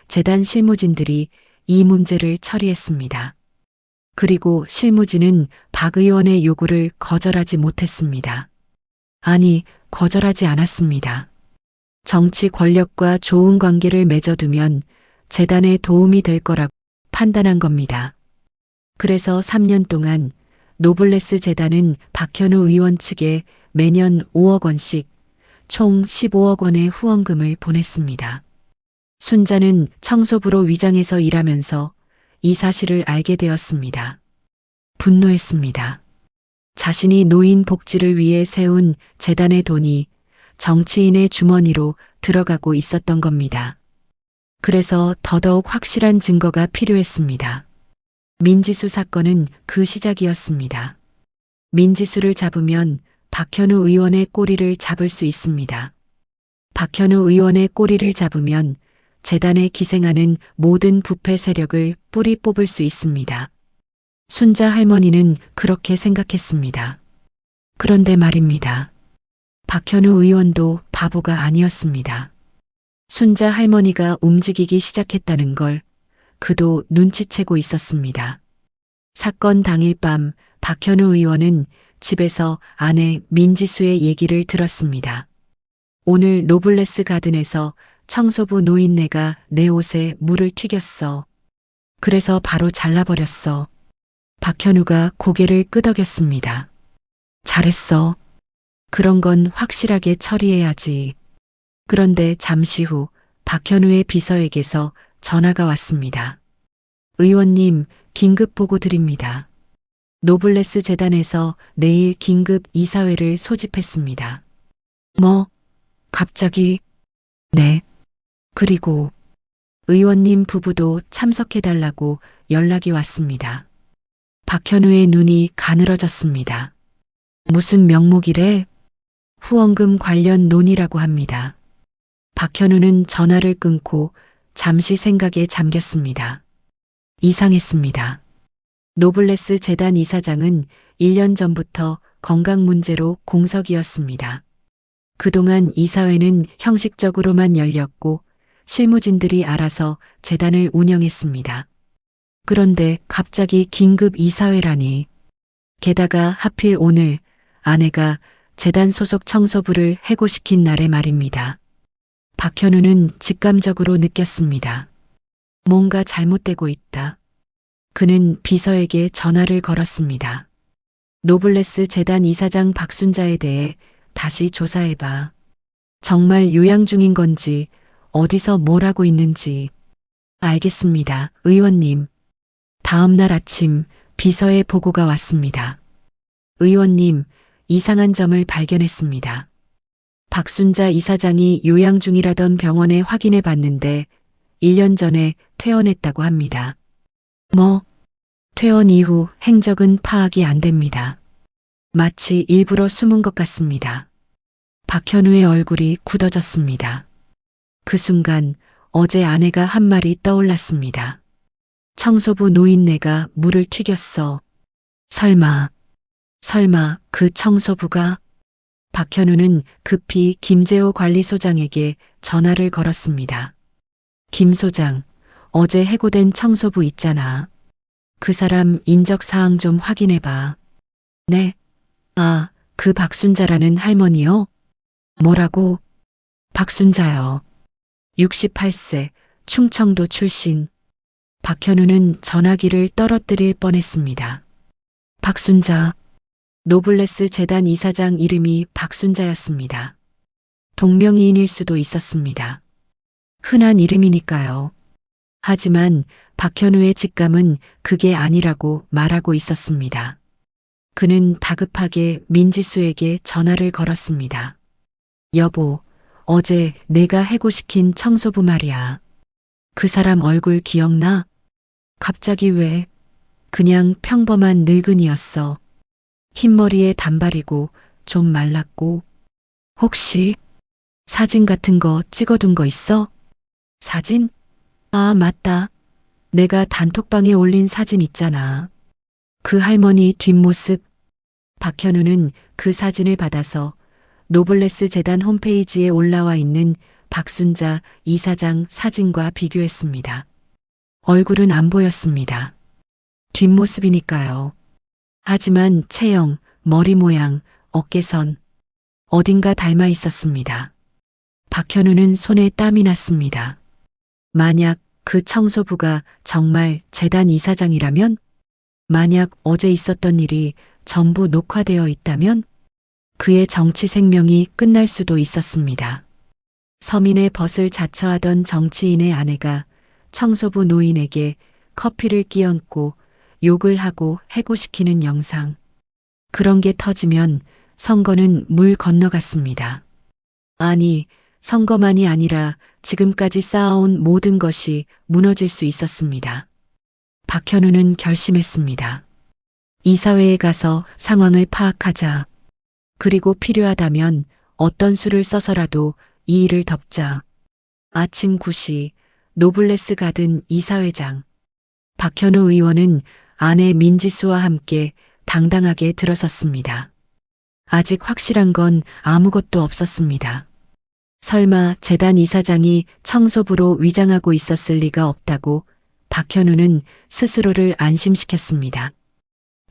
재단 실무진들이 이 문제를 처리했습니다. 그리고 실무진은 박 의원의 요구를 거절하지 못했습니다. 아니, 거절하지 않았습니다. 정치 권력과 좋은 관계를 맺어두면 재단에 도움이 될 거라고 판단한 겁니다. 그래서 3년 동안 노블레스 재단은 박현우 의원 측에 매년 5억 원씩 총 15억 원의 후원금을 보냈습니다. 순자는 청소부로 위장해서 일하면서 이 사실을 알게 되었습니다. 분노했습니다. 자신이 노인 복지를 위해 세운 재단의 돈이 정치인의 주머니로 들어가고 있었던 겁니다. 그래서 더더욱 확실한 증거가 필요했습니다. 민지수 사건은 그 시작이었습니다. 민지수를 잡으면 박현우 의원의 꼬리를 잡을 수 있습니다. 박현우 의원의 꼬리를 잡으면 재단에 기생하는 모든 부패 세력을 뿌리 뽑을 수 있습니다. 순자 할머니는 그렇게 생각했습니다. 그런데 말입니다. 박현우 의원도 바보가 아니었습니다. 순자 할머니가 움직이기 시작했다는 걸 그도 눈치채고 있었습니다. 사건 당일 밤 박현우 의원은 집에서 아내 민지수의 얘기를 들었습니다. 오늘 노블레스 가든에서 청소부 노인네가 내 옷에 물을 튀겼어. 그래서 바로 잘라버렸어. 박현우가 고개를 끄덕였습니다. 잘했어. 그런 건 확실하게 처리해야지. 그런데 잠시 후 박현우의 비서에게서 전화가 왔습니다. 의원님, 긴급 보고 드립니다. 노블레스 재단에서 내일 긴급 이사회를 소집했습니다. 뭐? 갑자기? 네. 그리고 의원님 부부도 참석해달라고 연락이 왔습니다. 박현우의 눈이 가늘어졌습니다. 무슨 명목이래? 후원금 관련 논의라고 합니다. 박현우는 전화를 끊고 잠시 생각에 잠겼습니다. 이상했습니다. 노블레스 재단 이사장은 1년 전부터 건강 문제로 공석이었습니다. 그동안 이사회는 형식적으로만 열렸고 실무진들이 알아서 재단을 운영했습니다. 그런데 갑자기 긴급 이사회라니. 게다가 하필 오늘 아내가 재단 소속 청소부를 해고시킨 날의 말입니다. 박현우는 직감적으로 느꼈습니다. 뭔가 잘못되고 있다. 그는 비서에게 전화를 걸었습니다. 노블레스 재단 이사장 박순자에 대해 다시 조사해봐. 정말 요양 중인 건지, 어디서 뭘 하고 있는지. 알겠습니다, 의원님. 다음 날 아침 비서의 보고가 왔습니다. 의원님, 이상한 점을 발견했습니다. 박순자 이사장이 요양 중이라던 병원에 확인해 봤는데 1년 전에 퇴원했다고 합니다. 뭐? 퇴원 이후 행적은 파악이 안 됩니다. 마치 일부러 숨은 것 같습니다. 박현우의 얼굴이 굳어졌습니다. 그 순간 어제 아내가 한 말이 떠올랐습니다. 청소부 노인네가 물을 튀겼어. 설마 그 청소부가? 박현우는 급히 김재호 관리소장에게 전화를 걸었습니다. 김 소장, 어제 해고된 청소부 있잖아. 그 사람 인적사항 좀 확인해봐. 네. 아, 그 박순자라는 할머니요? 뭐라고? 박순자요. 68세, 충청도 출신. 박현우는 전화기를 떨어뜨릴 뻔했습니다. 박순자. 노블레스 재단 이사장 이름이 박순자였습니다. 동명이인일 수도 있었습니다. 흔한 이름이니까요. 하지만 박현우의 직감은 그게 아니라고 말하고 있었습니다. 그는 다급하게 민지수에게 전화를 걸었습니다. 여보, 어제 내가 해고시킨 청소부 말이야. 그 사람 얼굴 기억나? 갑자기 왜? 그냥 평범한 늙은이였어. 흰머리에 단발이고 좀 말랐고. 혹시 사진 같은 거 찍어둔 거 있어? 사진? 아, 맞다. 내가 단톡방에 올린 사진 있잖아. 그 할머니 뒷모습. 박현우는 그 사진을 받아서 노블레스 재단 홈페이지에 올라와 있는 박순자 이사장 사진과 비교했습니다. 얼굴은 안 보였습니다. 뒷모습이니까요. 하지만 체형, 머리 모양, 어깨선 어딘가 닮아 있었습니다. 박현우는 손에 땀이 났습니다. 만약 그 청소부가 정말 재단 이사장이라면? 만약 어제 있었던 일이 전부 녹화되어 있다면? 그의 정치 생명이 끝날 수도 있었습니다. 서민의 벗을 자처하던 정치인의 아내가 청소부 노인에게 커피를 끼얹고 욕을 하고 해고시키는 영상. 그런 게 터지면 선거는 물 건너갔습니다. 아니, 선거만이 아니라 지금까지 쌓아온 모든 것이 무너질 수 있었습니다. 박현우는 결심했습니다. 이사회에 가서 상황을 파악하자. 그리고 필요하다면 어떤 수를 써서라도 이 일을 덮자. 아침 9시 노블레스 가든 이사회장. 박현우 의원은 아내 민지수와 함께 당당하게 들어섰습니다. 아직 확실한 건 아무것도 없었습니다. 설마 재단 이사장이 청소부로 위장하고 있었을 리가 없다고 박현우는 스스로를 안심시켰습니다.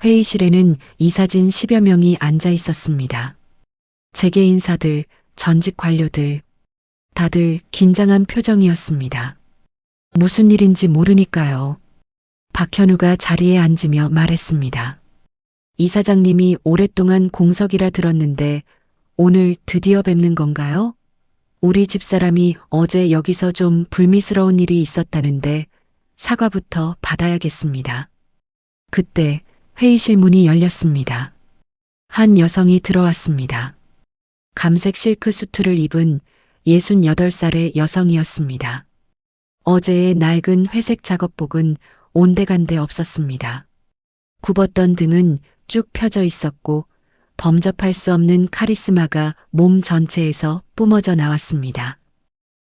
회의실에는 이사진 10여 명이 앉아 있었습니다. 재계 인사들, 전직 관료들, 다들 긴장한 표정이었습니다. 무슨 일인지 모르니까요. 박현우가 자리에 앉으며 말했습니다. 이사장님이 오랫동안 공석이라 들었는데 오늘 드디어 뵙는 건가요? 우리 집사람이 어제 여기서 좀 불미스러운 일이 있었다는데 사과부터 받아야겠습니다. 그때 회의실 문이 열렸습니다. 한 여성이 들어왔습니다. 감색 실크 수트를 입은 68살의 여성이었습니다. 어제의 낡은 회색 작업복은 온데간데 없었습니다. 굽었던 등은 쭉 펴져 있었고 범접할 수 없는 카리스마가 몸 전체에서 뿜어져 나왔습니다.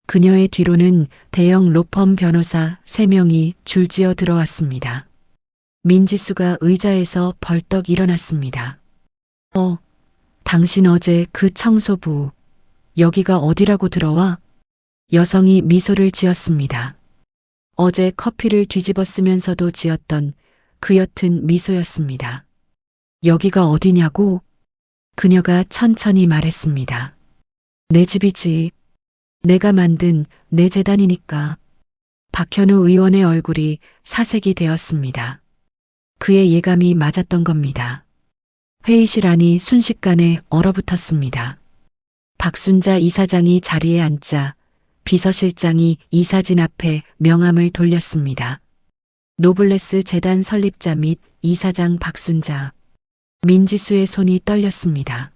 그녀의 뒤로는 대형 로펌 변호사 3명이 줄지어 들어왔습니다. 민지수가 의자에서 벌떡 일어났습니다. 당신 어제 그 청소부, 여기가 어디라고 들어와? 여성이 미소를 지었습니다. 어제 커피를 뒤집어 쓰면서도 지었던 그 옅은 미소였습니다. 여기가 어디냐고? 그녀가 천천히 말했습니다. 내 집이지. 내가 만든 내 재단이니까. 박현우 의원의 얼굴이 사색이 되었습니다. 그의 예감이 맞았던 겁니다. 회의실 안이 순식간에 얼어붙었습니다. 박순자 이사장이 자리에 앉자 비서실장이 이사진 앞에 명함을 돌렸습니다. 노블레스 재단 설립자 및 이사장 박순자. 민지수의 손이 떨렸습니다.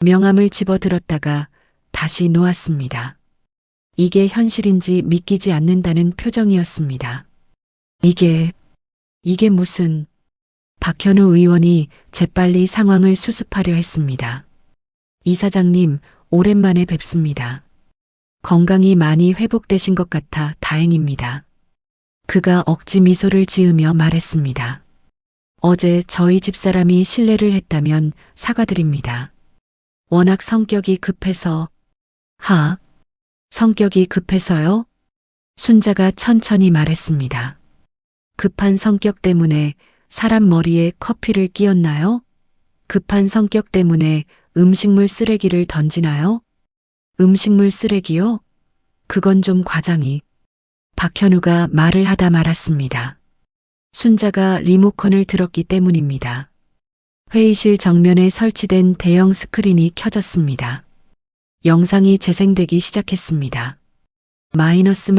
명함을 집어들었다가 다시 놓았습니다. 이게 현실인지 믿기지 않는다는 표정이었습니다. 이게 무슨... 박현우 의원이 재빨리 상황을 수습하려 했습니다. 이사장님, 오랜만에 뵙습니다. 건강이 많이 회복되신 것 같아 다행입니다. 그가 억지 미소를 지으며 말했습니다. 어제 저희 집사람이 실례를 했다면 사과드립니다. 워낙 성격이 급해서... 성격이 급해서요? 순자가 천천히 말했습니다. 급한 성격 때문에 사람 머리에 커피를 끼얹나요? 급한 성격 때문에 음식물 쓰레기를 던지나요? 음식물 쓰레기요? 그건 좀 과장이... 박현우가 말을 하다 말았습니다. 순자가 리모컨을 들었기 때문입니다. 회의실 정면에 설치된 대형 스크린이 켜졌습니다. 영상이 재생되기 시작했습니다. 마이너스.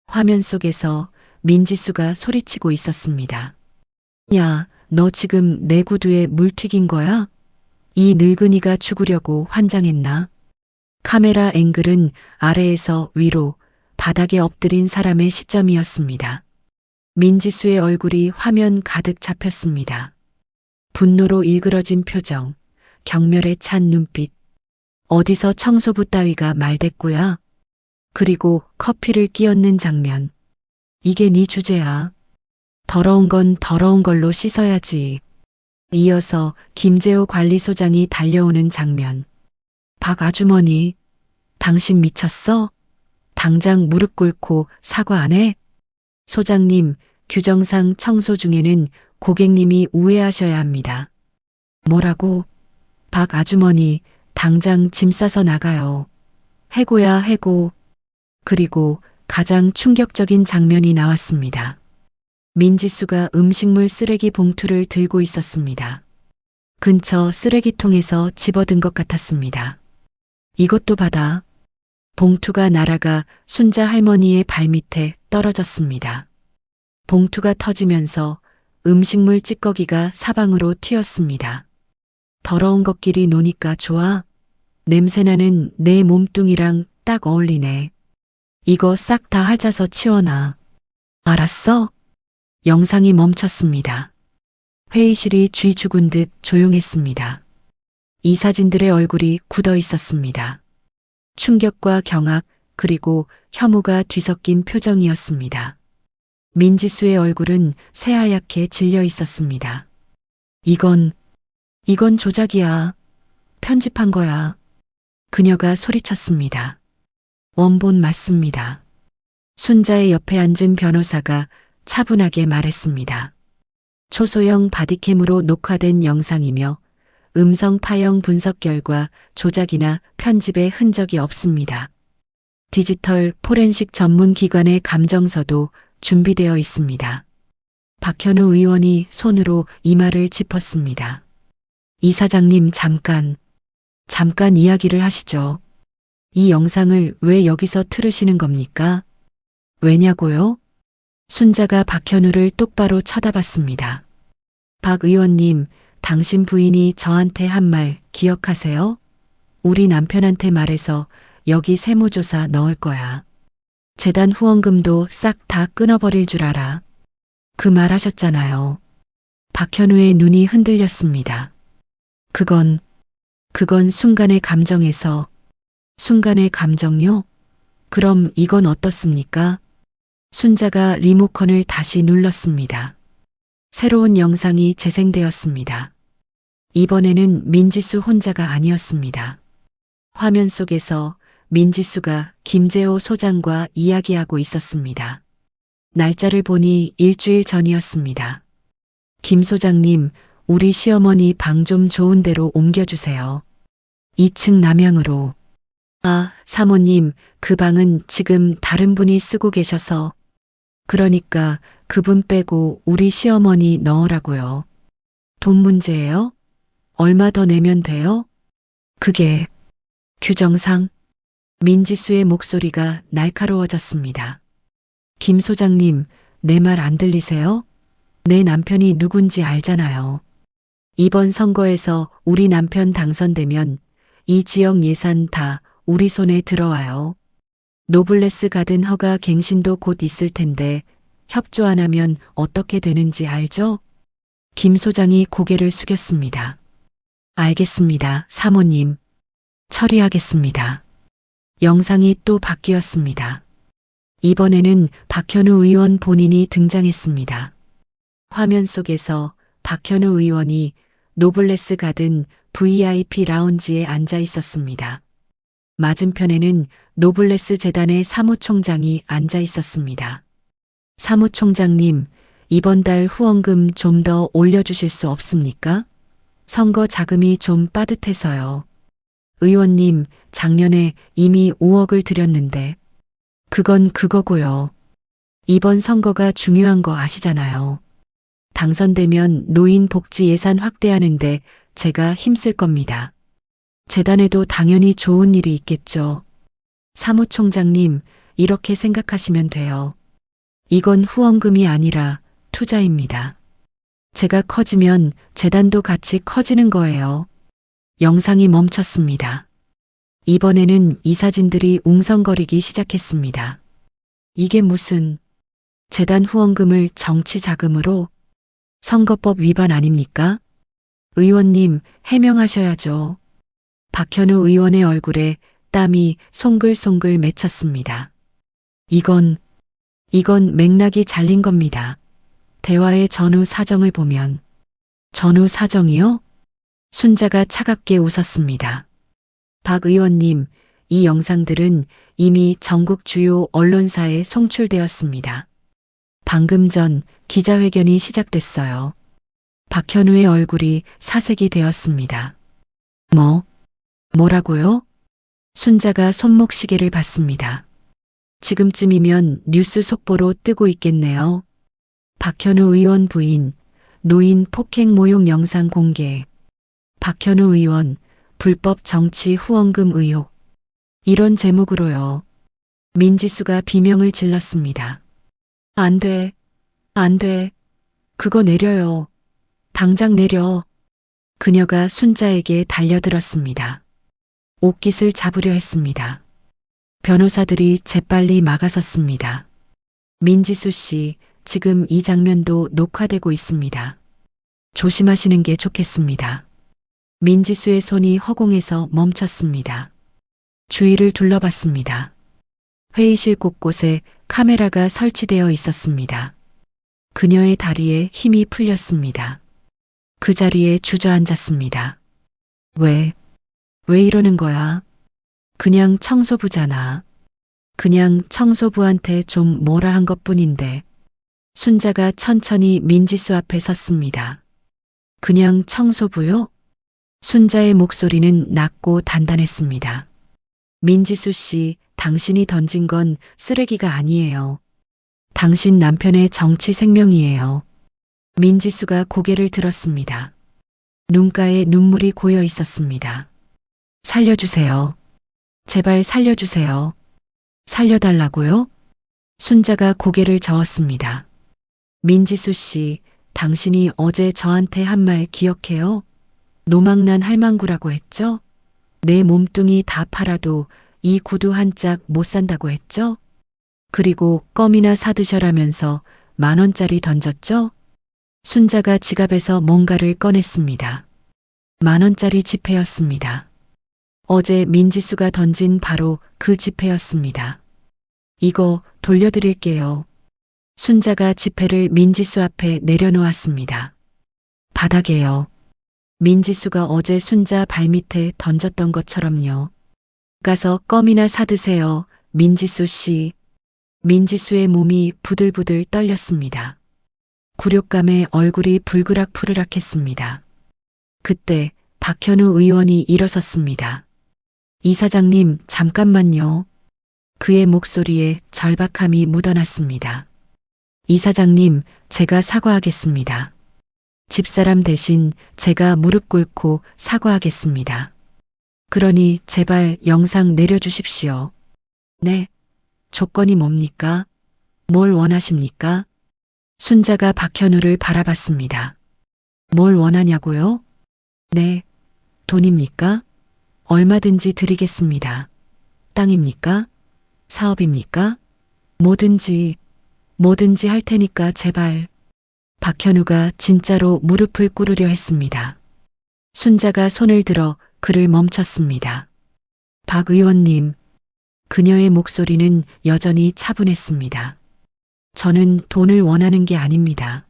화면 속에서 민지수가 소리치고 있었습니다. 야, 너 지금 내 구두에 물 튀긴 거야? 이 늙은이가 죽으려고 환장했나? 카메라 앵글은 아래에서 위로 바닥에 엎드린 사람의 시점이었습니다. 민지수의 얼굴이 화면 가득 잡혔습니다. 분노로 일그러진 표정, 경멸에 찬 눈빛. 어디서 청소부 따위가 말대꾸야? 그리고 커피를 끼얹는 장면. 이게 네 주제야. 더러운 건 더러운 걸로 씻어야지. 이어서 김재호 관리소장이 달려오는 장면. 박 아주머니, 당신 미쳤어? 당장 무릎 꿇고 사과 안 해? 소장님, 규정상 청소 중에는 고객님이 우회하셔야 합니다. 뭐라고? 박 아주머니, 당장 짐 싸서 나가요. 해고야, 해고. 그리고 가장 충격적인 장면이 나왔습니다. 민지수가 음식물 쓰레기 봉투를 들고 있었습니다. 근처 쓰레기통에서 집어든 것 같았습니다. 이것도 받아. 봉투가 날아가 순자 할머니의 발밑에 떨어졌습니다. 봉투가 터지면서 음식물 찌꺼기가 사방으로 튀었습니다. 더러운 것끼리 노니까 좋아? 냄새나는 내 몸뚱이랑 딱 어울리네. 이거 싹 다 핥아서 치워놔. 알았어? 영상이 멈췄습니다. 회의실이 쥐 죽은 듯 조용했습니다. 이사진들의 얼굴이 굳어 있었습니다. 충격과 경악 그리고 혐오가 뒤섞인 표정이었습니다. 민지수의 얼굴은 새하얗게 질려 있었습니다. 이건 조작이야. 편집한 거야. 그녀가 소리쳤습니다. 원본 맞습니다. 순자의 옆에 앉은 변호사가 차분하게 말했습니다. 초소형 바디캠으로 녹화된 영상이며 음성 파형 분석 결과 조작이나 편집의 흔적이 없습니다. 디지털 포렌식 전문 기관의 감정서도 준비되어 있습니다. 박현우 의원이 손으로 이마를 짚었습니다. 이사장님 잠깐 이야기를 하시죠. 이 영상을 왜 여기서 틀으시는 겁니까? 왜냐고요? 순자가 박현우를 똑바로 쳐다봤습니다. 박 의원님, 당신 부인이 저한테 한 말 기억하세요? 우리 남편한테 말해서 여기 세무조사 넣을 거야. 재단 후원금도 싹 다 끊어버릴 줄 알아. 그 말 하셨잖아요. 박현우의 눈이 흔들렸습니다. 그건 순간의 감정에서 순간의 감정요? 그럼 이건 어떻습니까? 순자가 리모컨을 다시 눌렀습니다. 새로운 영상이 재생되었습니다. 이번에는 민지수 혼자가 아니었습니다. 화면 속에서 민지수가 김재호 소장과 이야기하고 있었습니다. 날짜를 보니 일주일 전이었습니다. 김 소장님, 우리 시어머니 방 좀 좋은 데로 옮겨주세요. 2층 남향으로. 아, 사모님, 그 방은 지금 다른 분이 쓰고 계셔서. 그러니까 그분 빼고 우리 시어머니 넣으라고요. 돈 문제예요? 얼마 더 내면 돼요? 그게 규정상. 민지수의 목소리가 날카로워졌습니다. 김 소장님, 내 말 안 들리세요? 내 남편이 누군지 알잖아요. 이번 선거에서 우리 남편 당선되면 이 지역 예산 다 우리 손에 들어와요. 노블레스 가든 허가 갱신도 곧 있을 텐데 협조 안 하면 어떻게 되는지 알죠? 김 소장이 고개를 숙였습니다. 알겠습니다, 사모님. 처리하겠습니다. 영상이 또 바뀌었습니다. 이번에는 박현우 의원 본인이 등장했습니다. 화면 속에서 박현우 의원이 노블레스 가든 VIP 라운지에 앉아 있었습니다. 맞은편에는 노블레스 재단의 사무총장이 앉아 있었습니다. 사무총장님, 이번 달 후원금 좀 더 올려주실 수 없습니까? 선거 자금이 좀 빠듯해서요. 의원님, 작년에 이미 5억을 드렸는데. 그건 그거고요. 이번 선거가 중요한 거 아시잖아요. 당선되면 노인 복지 예산 확대하는데 제가 힘쓸 겁니다. 재단에도 당연히 좋은 일이 있겠죠. 사무총장님, 이렇게 생각하시면 돼요. 이건 후원금이 아니라 투자입니다. 제가 커지면 재단도 같이 커지는 거예요. 영상이 멈췄습니다. 이번에는 이사진들이 웅성거리기 시작했습니다. 이게 무슨 재단 후원금을 정치 자금으로? 선거법 위반 아닙니까? 의원님, 해명하셔야죠. 박현우 의원의 얼굴에 땀이 송글송글 맺혔습니다. 이건 맥락이 잘린 겁니다. 대화의 전후 사정을 보면. 전후 사정이요? 순자가 차갑게 웃었습니다. 박 의원님, 이 영상들은 이미 전국 주요 언론사에 송출되었습니다. 방금 전 기자회견이 시작됐어요. 박현우의 얼굴이 사색이 되었습니다. 뭐라고요? 순자가 손목시계를 봤습니다. 지금쯤이면 뉴스 속보로 뜨고 있겠네요. 박현우 의원 부인, 노인 폭행 모욕 영상 공개. 박현우 의원, 불법 정치 후원금 의혹. 이런 제목으로요. 민지수가 비명을 질렀습니다. 안 돼. 그거 내려요. 당장 내려. 그녀가 순자에게 달려들었습니다. 옷깃을 잡으려 했습니다. 변호사들이 재빨리 막아섰습니다. 민지수 씨, 지금 이 장면도 녹화되고 있습니다. 조심하시는 게 좋겠습니다. 민지수의 손이 허공에서 멈췄습니다. 주위를 둘러봤습니다. 회의실 곳곳에 카메라가 설치되어 있었습니다. 그녀의 다리에 힘이 풀렸습니다. 그 자리에 주저앉았습니다. 왜 이러는 거야? 그냥 청소부잖아. 그냥 청소부한테 좀 뭐라 한 것뿐인데. 순자가 천천히 민지수 앞에 섰습니다. 그냥 청소부요? 순자의 목소리는 낮고 단단했습니다. 민지수 씨, 당신이 던진 건 쓰레기가 아니에요. 당신 남편의 정치 생명이에요. 민지수가 고개를 들었습니다. 눈가에 눈물이 고여 있었습니다. 살려주세요. 제발 살려주세요. 살려달라고요? 순자가 고개를 저었습니다. 민지수 씨, 당신이 어제 저한테 한 말 기억해요? 노망난 할망구라고 했죠? 내 몸뚱이 다 팔아도 이 구두 한 짝 못 산다고 했죠? 그리고 껌이나 사드셔라면서 10,000원짜리 던졌죠? 순자가 지갑에서 뭔가를 꺼냈습니다. 10,000원짜리 지폐였습니다. 어제 민지수가 던진 바로 그 지폐였습니다. 이거 돌려드릴게요. 순자가 지폐를 민지수 앞에 내려놓았습니다. 바닥에요. 민지수가 어제 순자 발밑에 던졌던 것처럼요. 가서 껌이나 사드세요. 민지수 씨. 민지수의 몸이 부들부들 떨렸습니다. 굴욕감에 얼굴이 불그락푸르락했습니다. 그때 박현우 의원이 일어섰습니다. 이사장님, 잠깐만요. 그의 목소리에 절박함이 묻어났습니다. 이사장님, 제가 사과하겠습니다. 집사람 대신 제가 무릎 꿇고 사과하겠습니다. 그러니 제발 영상 내려주십시오. 네. 조건이 뭡니까? 뭘 원하십니까? 순자가 박현우를 바라봤습니다. 뭘 원하냐고요? 네. 돈입니까? 얼마든지 드리겠습니다. 땅입니까? 사업입니까? 뭐든지 할 테니까 제발. 박현우가 진짜로 무릎을 꿇으려 했습니다. 순자가 손을 들어 그를 멈췄습니다. 박 의원님, 그녀의 목소리는 여전히 차분했습니다. 저는 돈을 원하는 게 아닙니다.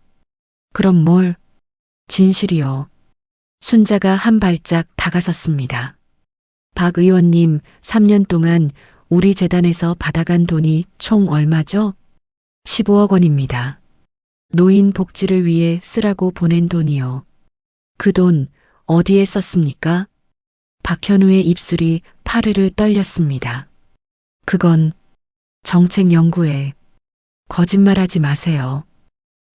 그럼 뭘? 진실이요. 순자가 한 발짝 다가섰습니다. 박 의원님, 3년 동안 우리 재단에서 받아간 돈이 총 얼마죠? 15억 원입니다. 노인 복지를 위해 쓰라고 보낸 돈이요. 그 돈 어디에 썼습니까? 박현우의 입술이 파르르 떨렸습니다. 그건 정책 연구에. 거짓말하지 마세요.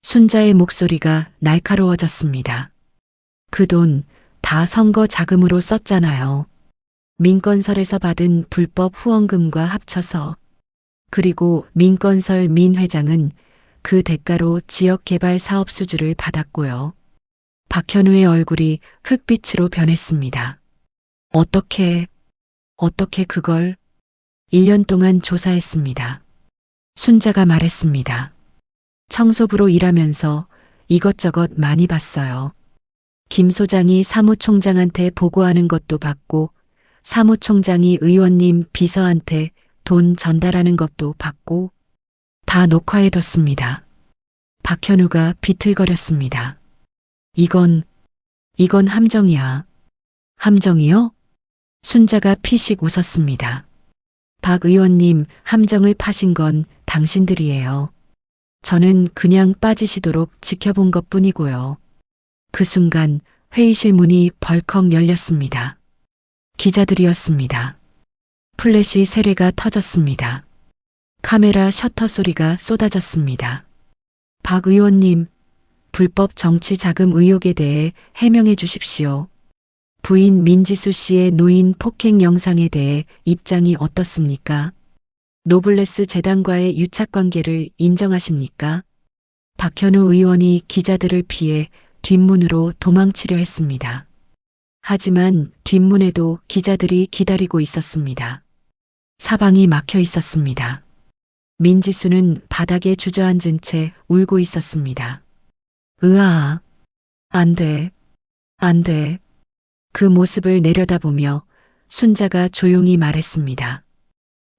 순자의 목소리가 날카로워졌습니다. 그 돈 다 선거 자금으로 썼잖아요. 민건설에서 받은 불법 후원금과 합쳐서. 그리고 민건설 민 회장은 그 대가로 지역개발 사업 수주를 받았고요. 박현우의 얼굴이 흙빛으로 변했습니다. 어떻게 그걸? 1년 동안 조사했습니다. 순자가 말했습니다. 청소부로 일하면서 이것저것 많이 봤어요. 김 소장이 사무총장한테 보고하는 것도 봤고, 사무총장이 의원님 비서한테 돈 전달하는 것도 봤고, 다 녹화해뒀습니다. 박현우가 비틀거렸습니다. 이건 함정이야. 함정이요? 순자가 피식 웃었습니다. 박 의원님, 함정을 파신 건 당신들이에요. 저는 그냥 빠지시도록 지켜본 것 뿐이고요. 그 순간 회의실 문이 벌컥 열렸습니다. 기자들이었습니다. 플래시 세례가 터졌습니다. 카메라 셔터 소리가 쏟아졌습니다. 박 의원님, 불법 정치 자금 의혹에 대해 해명해 주십시오. 부인 민지수 씨의 노인 폭행 영상에 대해 입장이 어떻습니까? 노블레스 재단과의 유착 관계를 인정하십니까? 박현우 의원이 기자들을 피해 뒷문으로 도망치려 했습니다. 하지만 뒷문에도 기자들이 기다리고 있었습니다. 사방이 막혀 있었습니다. 민지수는 바닥에 주저앉은 채 울고 있었습니다. 으아, 안 돼, 안 돼. 그 모습을 내려다보며 순자가 조용히 말했습니다.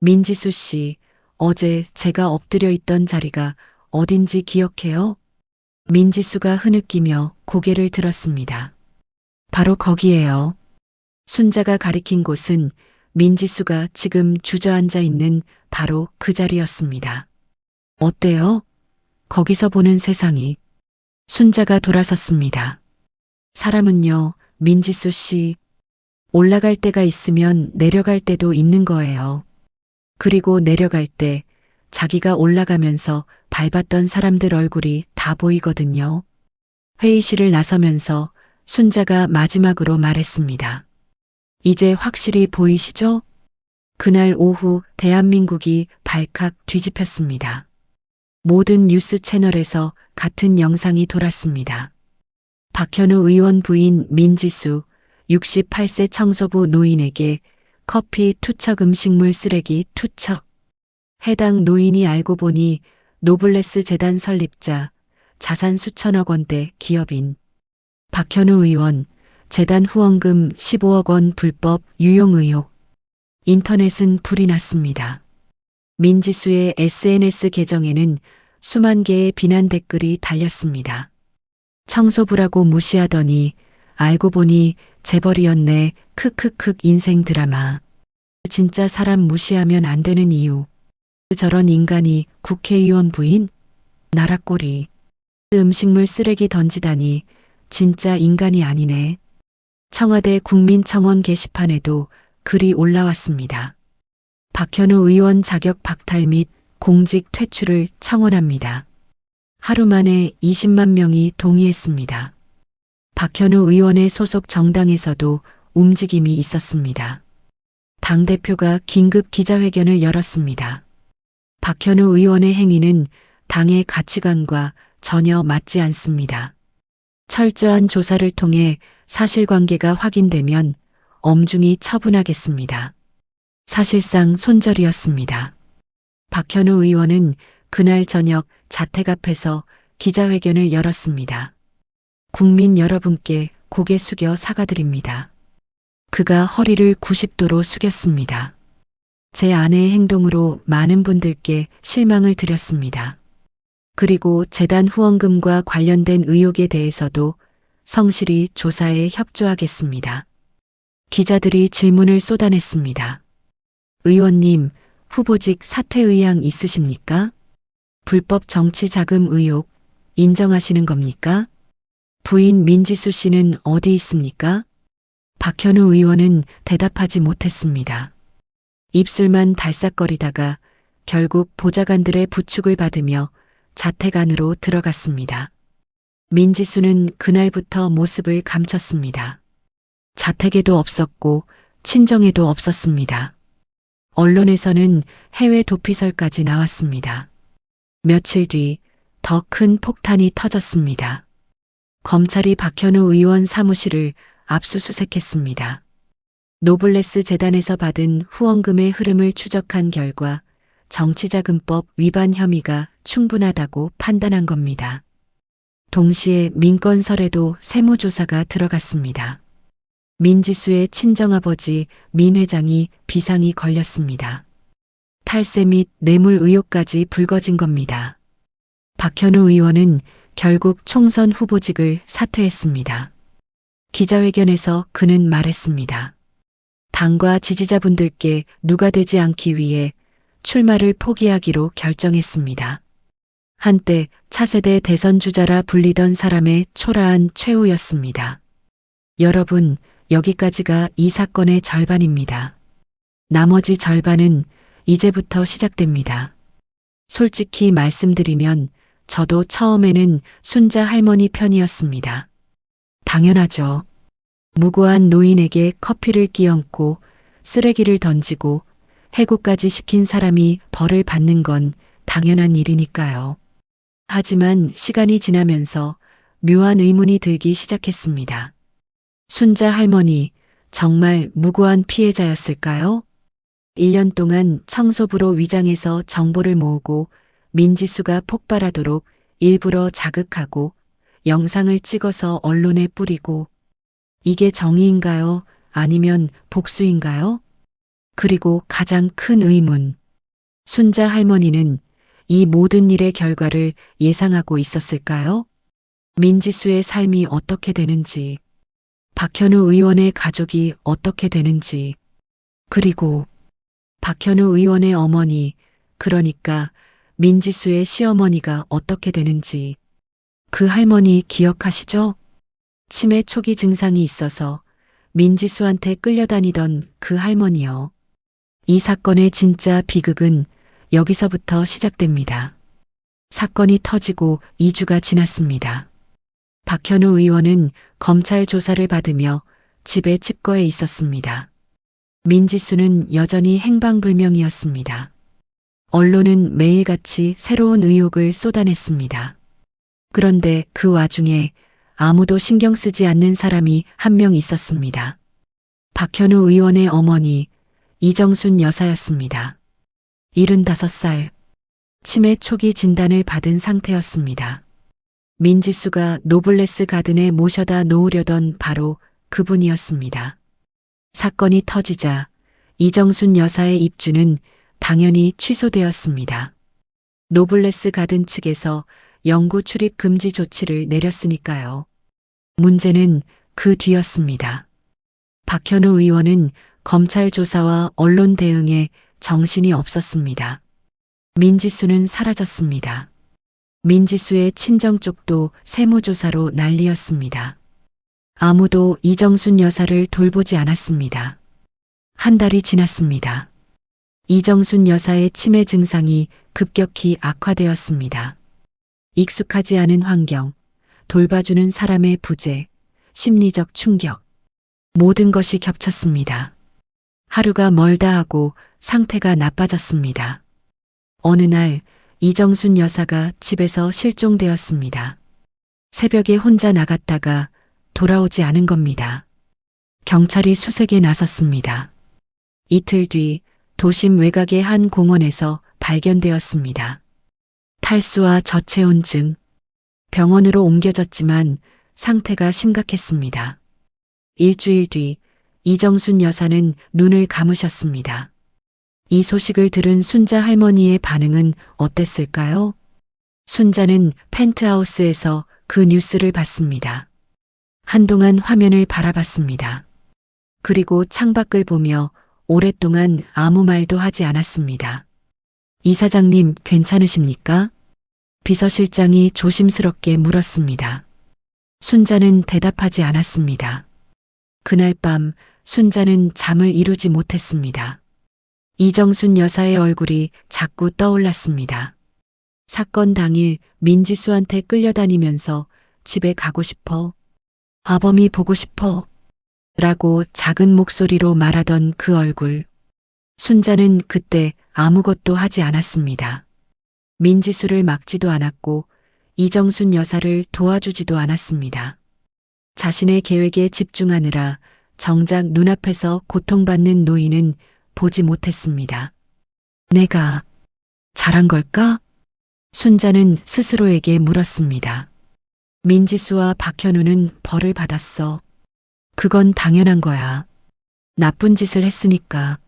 민지수 씨, 어제 제가 엎드려 있던 자리가 어딘지 기억해요? 민지수가 흐느끼며 고개를 들었습니다. 바로 거기에요. 순자가 가리킨 곳은 민지수가 지금 주저앉아 있는 바로 그 자리였습니다. 어때요? 거기서 보는 세상이. 순자가 돌아섰습니다. 사람은요, 민지수 씨, 올라갈 때가 있으면 내려갈 때도 있는 거예요. 그리고 내려갈 때 자기가 올라가면서 밟았던 사람들 얼굴이 다 보이거든요. 회의실을 나서면서 순자가 마지막으로 말했습니다. 이제 확실히 보이시죠? 그날 오후 대한민국이 발칵 뒤집혔습니다. 모든 뉴스 채널에서 같은 영상이 돌았습니다. 박현우 의원 부인 민지수 68세 청소부 노인에게 커피 투척 음식물 쓰레기 투척. 해당 노인이 알고 보니 노블레스 재단 설립자, 자산 수천억 원대 기업인 박현우 의원, 재단 후원금 15억 원 불법 유용 의혹. 인터넷은 불이 났습니다. 민지수의 SNS 계정에는 수만 개의 비난 댓글이 달렸습니다. 청소부라고 무시하더니 알고 보니 재벌이었네. 크크크 인생 드라마. 진짜 사람 무시하면 안 되는 이유. 저런 인간이 국회의원 부인? 나락골이. 음식물 쓰레기 던지다니 진짜 인간이 아니네. 청와대 국민청원 게시판에도 글이 올라왔습니다. 박현우 의원 자격 박탈 및 공직 퇴출을 청원합니다. 하루 만에 20만 명이 동의했습니다. 박현우 의원의 소속 정당에서도 움직임이 있었습니다. 당대표가 긴급 기자회견을 열었습니다. 박현우 의원의 행위는 당의 가치관과 전혀 맞지 않습니다. 철저한 조사를 통해 사실관계가 확인되면 엄중히 처분하겠습니다. 사실상 손절이었습니다. 박현우 의원은 그날 저녁 자택 앞에서 기자회견을 열었습니다. 국민 여러분께 고개 숙여 사과드립니다. 그가 허리를 90도로 숙였습니다. 제 아내의 행동으로 많은 분들께 실망을 드렸습니다. 그리고 재단 후원금과 관련된 의혹에 대해서도 성실히 조사에 협조하겠습니다. 기자들이 질문을 쏟아냈습니다. 의원님, 후보직 사퇴 의향 있으십니까? 불법 정치 자금 의혹 인정하시는 겁니까? 부인 민지수 씨는 어디 있습니까? 박현우 의원은 대답하지 못했습니다. 입술만 달싹거리다가 결국 보좌관들의 부축을 받으며 자택 안으로 들어갔습니다. 민지수는 그날부터 모습을 감췄습니다. 자택에도 없었고 친정에도 없었습니다. 언론에서는 해외 도피설까지 나왔습니다. 며칠 뒤 더 큰 폭탄이 터졌습니다. 검찰이 박현우 의원 사무실을 압수수색했습니다. 노블레스 재단에서 받은 후원금의 흐름을 추적한 결과 정치자금법 위반 혐의가 충분하다고 판단한 겁니다. 동시에 민건설에도 세무조사가 들어갔습니다. 민지수의 친정아버지 민 회장이 비상이 걸렸습니다. 탈세 및 뇌물 의혹까지 불거진 겁니다. 박현우 의원은 결국 총선 후보직을 사퇴했습니다. 기자회견에서 그는 말했습니다. 당과 지지자분들께 누가 되지 않기 위해 출마를 포기하기로 결정했습니다. 한때 차세대 대선 주자라 불리던 사람의 초라한 최후였습니다. 여러분, 여기까지가 이 사건의 절반입니다. 나머지 절반은 이제부터 시작됩니다. 솔직히 말씀드리면 저도 처음에는 순자 할머니 편이었습니다. 당연하죠. 무고한 노인에게 커피를 끼얹고 쓰레기를 던지고 해고까지 시킨 사람이 벌을 받는 건 당연한 일이니까요. 하지만 시간이 지나면서 묘한 의문이 들기 시작했습니다. 순자 할머니, 정말 무고한 피해자였을까요? 1년 동안 청소부로 위장해서 정보를 모으고 민지수가 폭발하도록 일부러 자극하고 영상을 찍어서 언론에 뿌리고 이게 정의인가요? 아니면 복수인가요? 그리고 가장 큰 의문. 순자 할머니는 이 모든 일의 결과를 예상하고 있었을까요? 민지수의 삶이 어떻게 되는지, 박현우 의원의 가족이 어떻게 되는지, 그리고 박현우 의원의 어머니, 그러니까 민지수의 시어머니가 어떻게 되는지. 그 할머니 기억하시죠? 치매 초기 증상이 있어서 민지수한테 끌려다니던 그 할머니요. 이 사건의 진짜 비극은 여기서부터 시작됩니다. 사건이 터지고 2주가 지났습니다. 박현우 의원은 검찰 조사를 받으며 집에 칩거해 있었습니다. 민지수는 여전히 행방불명이었습니다. 언론은 매일같이 새로운 의혹을 쏟아냈습니다. 그런데 그 와중에 아무도 신경 쓰지 않는 사람이 한 명 있었습니다. 박현우 의원의 어머니 이정순 여사였습니다. 75살. 치매 초기 진단을 받은 상태였습니다. 민지수가 노블레스 가든에 모셔다 놓으려던 바로 그분이었습니다. 사건이 터지자 이정순 여사의 입주는 당연히 취소되었습니다. 노블레스 가든 측에서 영구 출입 금지 조치를 내렸으니까요. 문제는 그 뒤였습니다. 박현우 의원은 검찰 조사와 언론 대응에 정신이 없었습니다. 민지수는 사라졌습니다. 민지수의 친정 쪽도 세무조사로 난리였습니다. 아무도 이정순 여사를 돌보지 않았습니다. 한 달이 지났습니다. 이정순 여사의 치매 증상이 급격히 악화되었습니다. 익숙하지 않은 환경, 돌봐주는 사람의 부재, 심리적 충격, 모든 것이 겹쳤습니다. 하루가 멀다 하고 상태가 나빠졌습니다. 어느 날 이정순 여사가 집에서 실종되었습니다. 새벽에 혼자 나갔다가 돌아오지 않은 겁니다. 경찰이 수색에 나섰습니다. 이틀 뒤 도심 외곽의 한 공원에서 발견되었습니다. 탈수와 저체온증, 병원으로 옮겨졌지만 상태가 심각했습니다. 일주일 뒤 이정순 여사는 눈을 감으셨습니다. 이 소식을 들은 순자 할머니의 반응은 어땠을까요? 순자는 펜트하우스에서 그 뉴스를 봤습니다. 한동안 화면을 바라봤습니다. 그리고 창밖을 보며 오랫동안 아무 말도 하지 않았습니다. 이사장님 괜찮으십니까? 비서실장이 조심스럽게 물었습니다. 순자는 대답하지 않았습니다. 그날 밤 순자는 잠을 이루지 못했습니다. 이정순 여사의 얼굴이 자꾸 떠올랐습니다. 사건 당일 민지수한테 끌려다니면서 집에 가고 싶어, 아범이 보고 싶어 라고 작은 목소리로 말하던 그 얼굴. 순자는 그때 아무것도 하지 않았습니다. 민지수를 막지도 않았고 이정순 여사를 도와주지도 않았습니다. 자신의 계획에 집중하느라 정작 눈앞에서 고통받는 노인은 보지 못했습니다. 내가 잘한 걸까? 순자는 스스로에게 물었습니다. 민지수와 박현우는 벌을 받았어. 그건 당연한 거야. 나쁜 짓을 했으니까.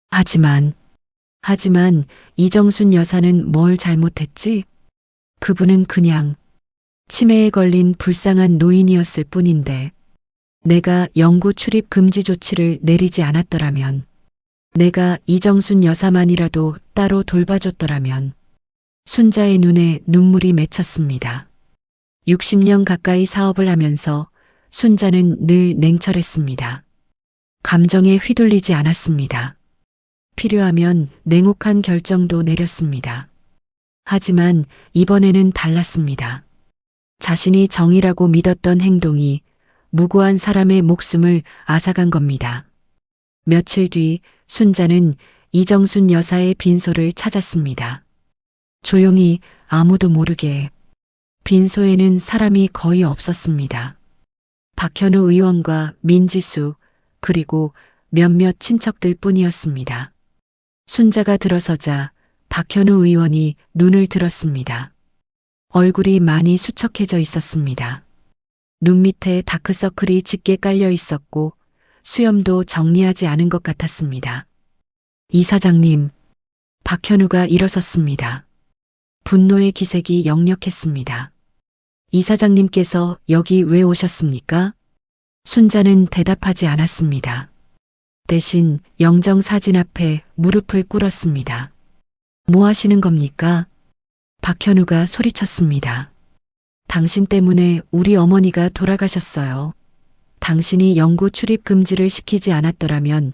하지만 이정순 여사는 뭘 잘못했지? 그분은 그냥 치매에 걸린 불쌍한 노인이었을 뿐인데, 내가 영구 출입 금지 조치를 내리지 않았더라면, 내가 이정순 여사만이라도 따로 돌봐줬더라면. 순자의 눈에 눈물이 맺혔습니다. 60년 가까이 사업을 하면서 순자는 늘 냉철했습니다. 감정에 휘둘리지 않았습니다. 필요하면 냉혹한 결정도 내렸습니다. 하지만 이번에는 달랐습니다. 자신이 정의라고 믿었던 행동이 무고한 사람의 목숨을 앗아간 겁니다. 며칠 뒤 순자는 이정순 여사의 빈소를 찾았습니다. 조용히 아무도 모르게. 빈소에는 사람이 거의 없었습니다. 박현우 의원과 민지수 그리고 몇몇 친척들 뿐이었습니다. 순자가 들어서자 박현우 의원이 눈을 들었습니다. 얼굴이 많이 수척해져 있었습니다. 눈 밑에 다크서클이 짙게 깔려 있었고 수염도 정리하지 않은 것 같았습니다. 이사장님, 박현우가 일어섰습니다. 분노의 기색이 역력했습니다. 이사장님께서 여기 왜 오셨습니까? 순자는 대답하지 않았습니다. 대신 영정사진 앞에 무릎을 꿇었습니다. 뭐 하시는 겁니까? 박현우가 소리쳤습니다. 당신 때문에 우리 어머니가 돌아가셨어요. 당신이 영구 출입 금지를 시키지 않았더라면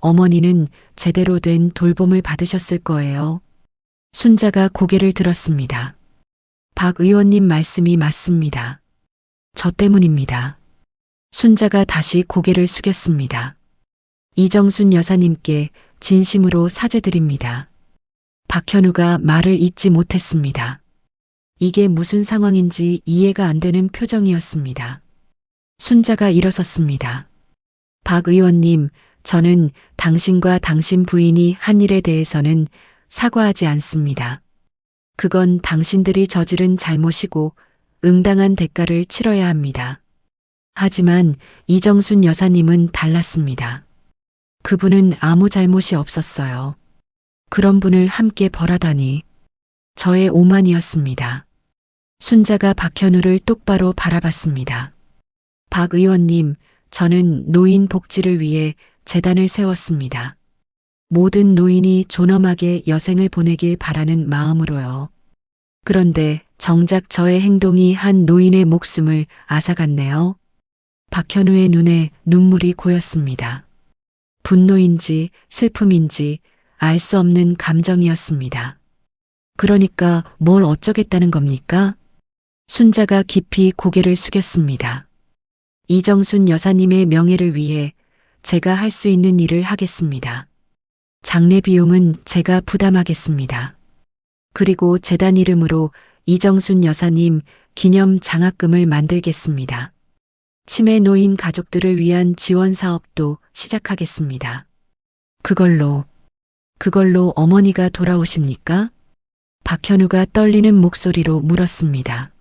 어머니는 제대로 된 돌봄을 받으셨을 거예요. 순자가 고개를 들었습니다. 박 의원님 말씀이 맞습니다. 저 때문입니다. 순자가 다시 고개를 숙였습니다. 이정순 여사님께 진심으로 사죄드립니다. 박현우가 말을 잇지 못했습니다. 이게 무슨 상황인지 이해가 안 되는 표정이었습니다. 순자가 일어섰습니다. 박 의원님, 저는 당신과 당신 부인이 한 일에 대해서는 사과하지 않습니다. 그건 당신들이 저지른 잘못이고 응당한 대가를 치러야 합니다. 하지만 이정순 여사님은 달랐습니다. 그분은 아무 잘못이 없었어요. 그런 분을 함께 벌하다니 저의 오만이었습니다. 순자가 박현우를 똑바로 바라봤습니다. 박 의원님, 저는 노인 복지를 위해 재단을 세웠습니다. 모든 노인이 존엄하게 여생을 보내길 바라는 마음으로요. 그런데 정작 저의 행동이 한 노인의 목숨을 앗아갔네요. 박현우의 눈에 눈물이 고였습니다. 분노인지 슬픔인지 알 수 없는 감정이었습니다. 그러니까 뭘 어쩌겠다는 겁니까? 순자가 깊이 고개를 숙였습니다. 이정순 여사님의 명예를 위해 제가 할 수 있는 일을 하겠습니다. 장례 비용은 제가 부담하겠습니다. 그리고 재단 이름으로 이정순 여사님 기념 장학금을 만들겠습니다. 치매 노인 가족들을 위한 지원 사업도 시작하겠습니다. 그걸로 어머니가 돌아오십니까? 박현우가 떨리는 목소리로 물었습니다.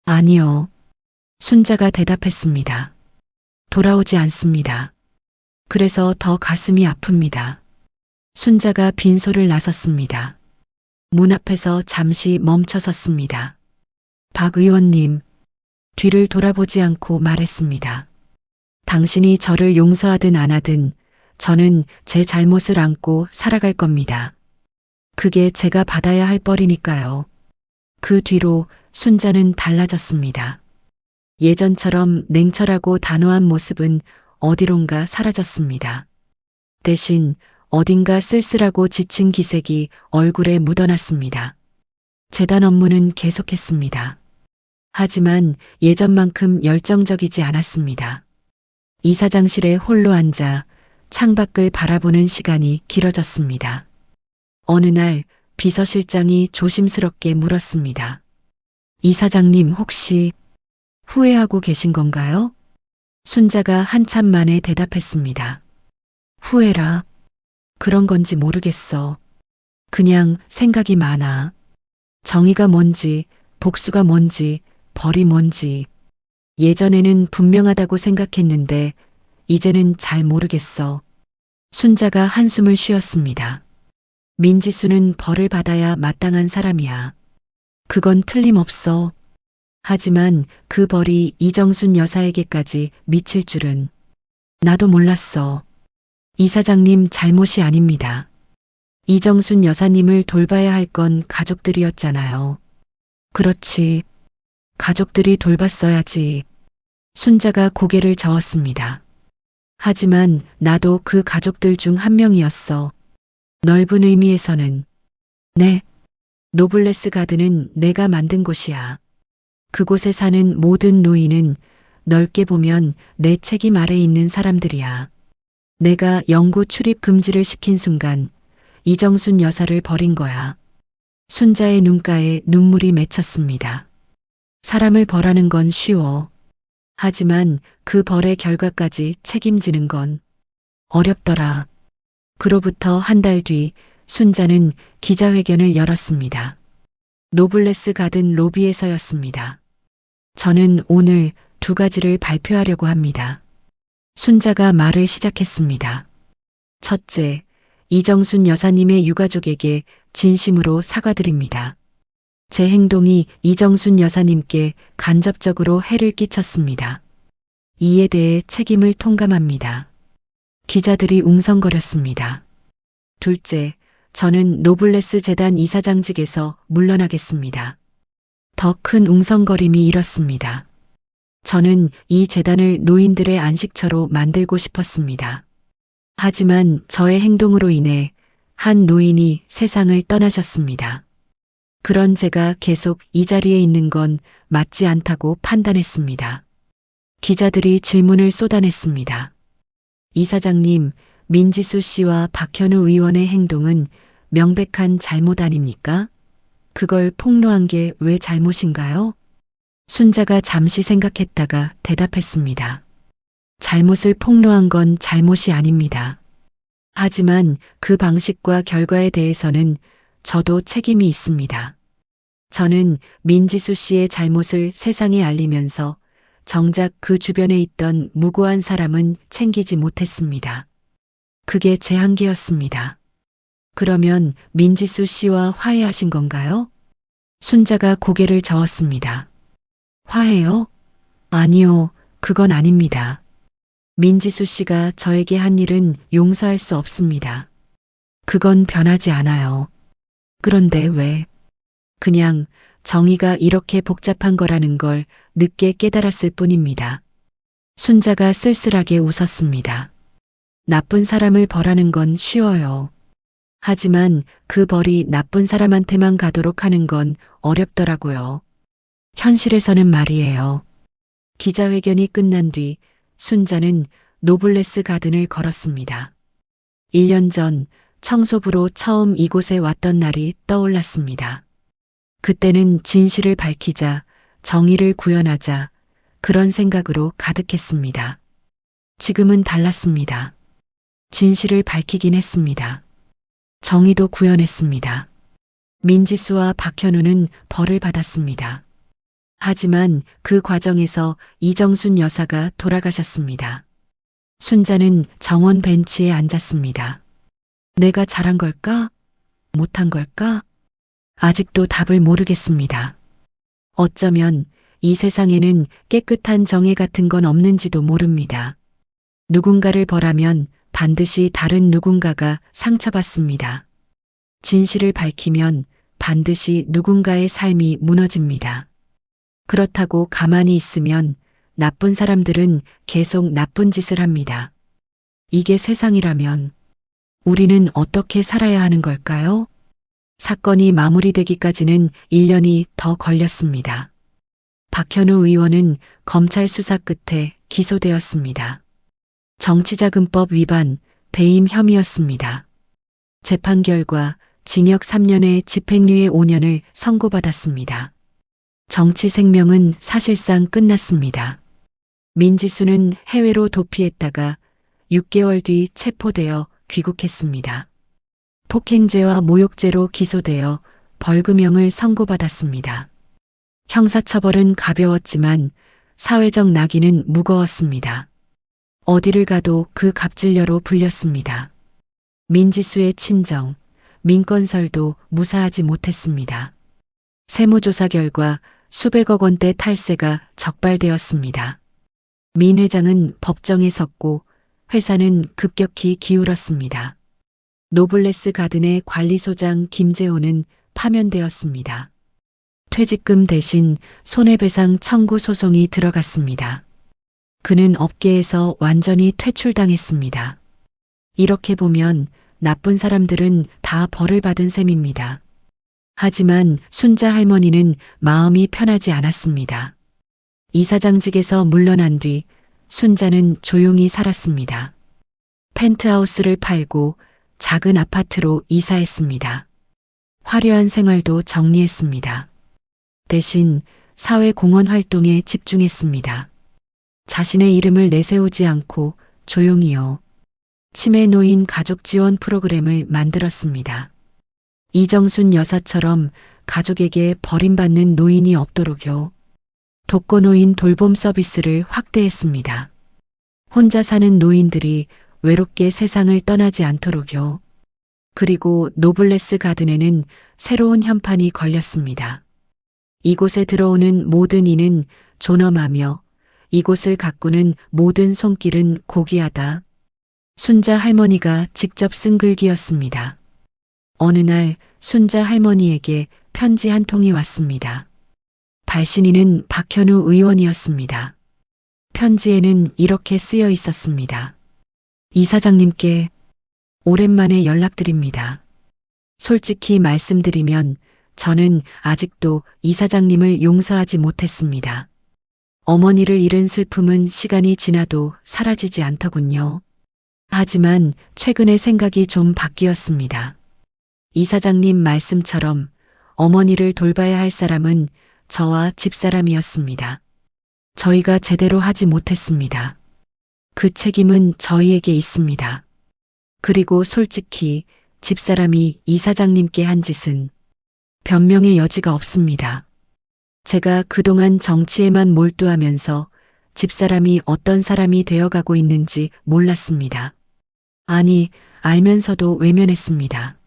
아니요. 순자가 대답했습니다. 돌아오지 않습니다. 그래서 더 가슴이 아픕니다. 순자가 빈소를 나섰습니다. 문 앞에서 잠시 멈춰 섰습니다. 박 의원님, 뒤를 돌아보지 않고 말했습니다. 당신이 저를 용서하든 안 하든 저는 제 잘못을 안고 살아갈 겁니다. 그게 제가 받아야 할 벌이니까요. 그 뒤로 순자는 달라졌습니다. 예전처럼 냉철하고 단호한 모습은 어디론가 사라졌습니다. 대신 어딘가 쓸쓸하고 지친 기색이 얼굴에 묻어났습니다. 재단 업무는 계속했습니다. 하지만 예전만큼 열정적이지 않았습니다. 이사장실에 홀로 앉아 창밖을 바라보는 시간이 길어졌습니다. 어느 날 비서실장이 조심스럽게 물었습니다. 이사장님 혹시 후회하고 계신 건가요? 순자가 한참 만에 대답했습니다. 후회라. 그런 건지 모르겠어. 그냥 생각이 많아. 정의가 뭔지, 복수가 뭔지, 벌이 뭔지. 예전에는 분명하다고 생각했는데 이제는 잘 모르겠어. 순자가 한숨을 쉬었습니다. 민지수는 벌을 받아야 마땅한 사람이야. 그건 틀림없어. 하지만 그 벌이 이정순 여사에게까지 미칠 줄은 나도 몰랐어. 이사장님 잘못이 아닙니다. 이정순 여사님을 돌봐야 할 건 가족들이었잖아요. 그렇지. 가족들이 돌봤어야지. 순자가 고개를 저었습니다. 하지만 나도 그 가족들 중 한 명이었어. 넓은 의미에서는. 네. 노블레스 가든은 내가 만든 곳이야. 그곳에 사는 모든 노인은 넓게 보면 내 책임 아래 있는 사람들이야. 내가 영구 출입 금지를 시킨 순간 이정순 여사를 버린 거야. 순자의 눈가에 눈물이 맺혔습니다. 사람을 벌하는 건 쉬워. 하지만 그 벌의 결과까지 책임지는 건 어렵더라. 그로부터 한 달 뒤 순자는 기자회견을 열었습니다. 노블레스 가든 로비에서였습니다. 저는 오늘 2가지를 발표하려고 합니다. 순자가 말을 시작했습니다. 첫째, 이정순 여사님의 유가족에게 진심으로 사과드립니다. 제 행동이 이정순 여사님께 간접적으로 해를 끼쳤습니다. 이에 대해 책임을 통감합니다. 기자들이 웅성거렸습니다. 둘째, 저는 노블레스 재단 이사장직에서 물러나겠습니다. 더 큰 웅성거림이 일었습니다. 저는 이 재단을 노인들의 안식처로 만들고 싶었습니다. 하지만 저의 행동으로 인해 한 노인이 세상을 떠나셨습니다. 그런 제가 계속 이 자리에 있는 건 맞지 않다고 판단했습니다. 기자들이 질문을 쏟아냈습니다. 이사장님, 민지수 씨와 박현우 의원의 행동은 명백한 잘못 아닙니까? 그걸 폭로한 게 왜 잘못인가요? 순자가 잠시 생각했다가 대답했습니다. 잘못을 폭로한 건 잘못이 아닙니다. 하지만 그 방식과 결과에 대해서는 저도 책임이 있습니다. 저는 민지수 씨의 잘못을 세상에 알리면서 정작 그 주변에 있던 무고한 사람은 챙기지 못했습니다. 그게 제 한계였습니다. 그러면 민지수 씨와 화해하신 건가요? 순자가 고개를 저었습니다. 화해요? 아니요, 그건 아닙니다. 민지수 씨가 저에게 한 일은 용서할 수 없습니다. 그건 변하지 않아요. 그런데 왜? 그냥 정의가 이렇게 복잡한 거라는 걸 늦게 깨달았을 뿐입니다. 순자가 쓸쓸하게 웃었습니다. 나쁜 사람을 벌하는 건 쉬워요. 하지만 그 벌이 나쁜 사람한테만 가도록 하는 건 어렵더라고요. 현실에서는 말이에요. 기자회견이 끝난 뒤 순자는 노블레스 가든을 걸었습니다. 1년 전 청소부로 처음 이곳에 왔던 날이 떠올랐습니다. 그때는 진실을 밝히자, 정의를 구현하자, 그런 생각으로 가득했습니다. 지금은 달랐습니다. 진실을 밝히긴 했습니다. 정의도 구현했습니다. 민지수와 박현우는 벌을 받았습니다. 하지만 그 과정에서 이정순 여사가 돌아가셨습니다. 순자는 정원 벤치에 앉았습니다. 내가 잘한 걸까? 못한 걸까? 아직도 답을 모르겠습니다. 어쩌면 이 세상에는 깨끗한 정의 같은 건 없는지도 모릅니다. 누군가를 벌하면 반드시 다른 누군가가 상처받습니다. 진실을 밝히면 반드시 누군가의 삶이 무너집니다. 그렇다고 가만히 있으면 나쁜 사람들은 계속 나쁜 짓을 합니다. 이게 세상이라면 우리는 어떻게 살아야 하는 걸까요? 사건이 마무리되기까지는 1년이 더 걸렸습니다. 박현우 의원은 검찰 수사 끝에 기소되었습니다. 정치자금법 위반, 배임 혐의였습니다. 재판 결과 징역 3년에 집행유예 5년을 선고받았습니다. 정치 생명은 사실상 끝났습니다. 민지수는 해외로 도피했다가 6개월 뒤 체포되어 귀국했습니다. 폭행죄와 모욕죄로 기소되어 벌금형을 선고받았습니다. 형사처벌은 가벼웠지만 사회적 낙인은 무거웠습니다. 어디를 가도 그 갑질녀로 불렸습니다. 민지수의 친정, 민건설도 무사하지 못했습니다. 세무조사 결과 수백억 원대 탈세가 적발되었습니다. 민 회장은 법정에 섰고 회사는 급격히 기울었습니다. 노블레스 가든의 관리소장 김재호는 파면되었습니다. 퇴직금 대신 손해배상 청구 소송이 들어갔습니다. 그는 업계에서 완전히 퇴출당했습니다. 이렇게 보면 나쁜 사람들은 다 벌을 받은 셈입니다. 하지만 순자 할머니는 마음이 편하지 않았습니다. 이사장직에서 물러난 뒤 순자는 조용히 살았습니다. 펜트하우스를 팔고 작은 아파트로 이사했습니다. 화려한 생활도 정리했습니다. 대신 사회공헌 활동에 집중했습니다. 자신의 이름을 내세우지 않고 조용히요. 치매 노인 가족 지원 프로그램을 만들었습니다. 이정순 여사처럼 가족에게 버림받는 노인이 없도록요. 독거노인 돌봄 서비스를 확대했습니다. 혼자 사는 노인들이 외롭게 세상을 떠나지 않도록요. 그리고 노블레스 가든에는 새로운 현판이 걸렸습니다. 이곳에 들어오는 모든 이는 존엄하며 이곳을 가꾸는 모든 손길은 고귀하다. 순자 할머니가 직접 쓴 글귀였습니다. 어느 날 순자 할머니에게 편지 한 통이 왔습니다. 발신인은 박현우 의원이었습니다. 편지에는 이렇게 쓰여 있었습니다. 이사장님께 오랜만에 연락드립니다. 솔직히 말씀드리면 저는 아직도 이사장님을 용서하지 못했습니다. 어머니를 잃은 슬픔은 시간이 지나도 사라지지 않더군요. 하지만 최근에 생각이 좀 바뀌었습니다. 이사장님 말씀처럼 어머니를 돌봐야 할 사람은 저와 집사람이었습니다. 저희가 제대로 하지 못했습니다. 그 책임은 저희에게 있습니다. 그리고 솔직히 집사람이 이사장님께 한 짓은 변명의 여지가 없습니다. 제가 그동안 정치에만 몰두하면서 집사람이 어떤 사람이 되어가고 있는지 몰랐습니다. 아니, 알면서도 외면했습니다.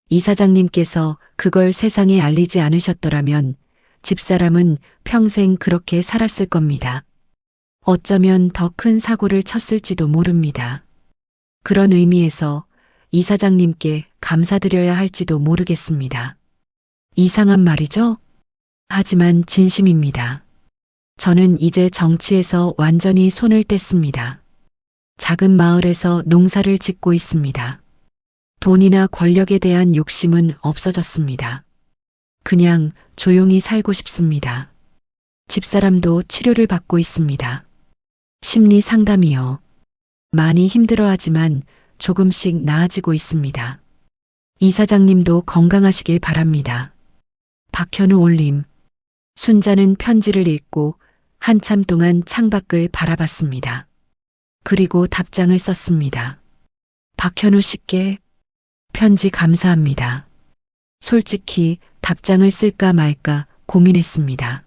이사장님께서 그걸 세상에 알리지 않으셨더라면 집사람은 평생 그렇게 살았을 겁니다. 어쩌면 더 큰 사고를 쳤을지도 모릅니다. 그런 의미에서 이사장님께 감사드려야 할지도 모르겠습니다. 이상한 말이죠? 하지만 진심입니다. 저는 이제 정치에서 완전히 손을 뗐습니다. 작은 마을에서 농사를 짓고 있습니다. 돈이나 권력에 대한 욕심은 없어졌습니다. 그냥 조용히 살고 싶습니다. 집사람도 치료를 받고 있습니다. 심리 상담이요. 많이 힘들어하지만 조금씩 나아지고 있습니다. 이사장님도 건강하시길 바랍니다. 박현우 올림. 순자는 편지를 읽고 한참 동안 창밖을 바라봤습니다. 그리고 답장을 썼습니다. 박현우 씨께 편지 감사합니다. 솔직히 답장을 쓸까 말까 고민했습니다.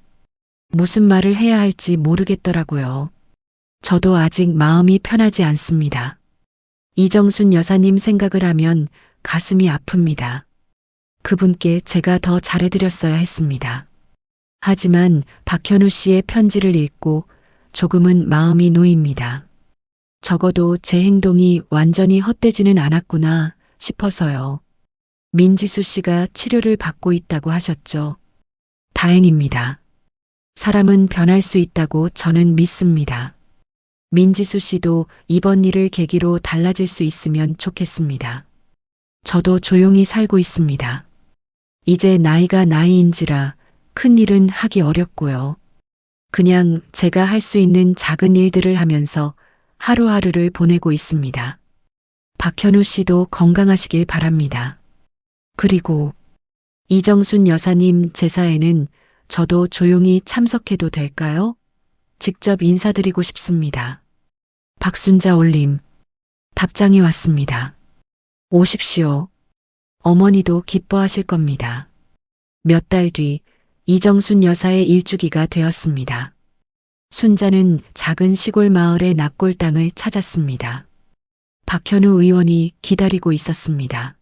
무슨 말을 해야 할지 모르겠더라고요. 저도 아직 마음이 편하지 않습니다. 이정순 여사님 생각을 하면 가슴이 아픕니다. 그분께 제가 더 잘해드렸어야 했습니다. 하지만 박현우 씨의 편지를 읽고 조금은 마음이 놓입니다. 적어도 제 행동이 완전히 헛되지는 않았구나 싶어서요. 민지수 씨가 치료를 받고 있다고 하셨죠. 다행입니다. 사람은 변할 수 있다고 저는 믿습니다. 민지수 씨도 이번 일을 계기로 달라질 수 있으면 좋겠습니다. 저도 조용히 살고 있습니다. 이제 나이가 나이인지라 큰 일은 하기 어렵고요. 그냥 제가 할 수 있는 작은 일들을 하면서 하루하루를 보내고 있습니다. 박현우 씨도 건강하시길 바랍니다. 그리고 이정순 여사님 제사에는 저도 조용히 참석해도 될까요? 직접 인사드리고 싶습니다. 박순자 올림. 답장이 왔습니다. 오십시오. 어머니도 기뻐하실 겁니다. 몇 달 뒤 이정순 여사의 일주기가 되었습니다. 순자는 작은 시골 마을의 납골 땅을 찾았습니다. 박현우 의원이 기다리고 있었습니다.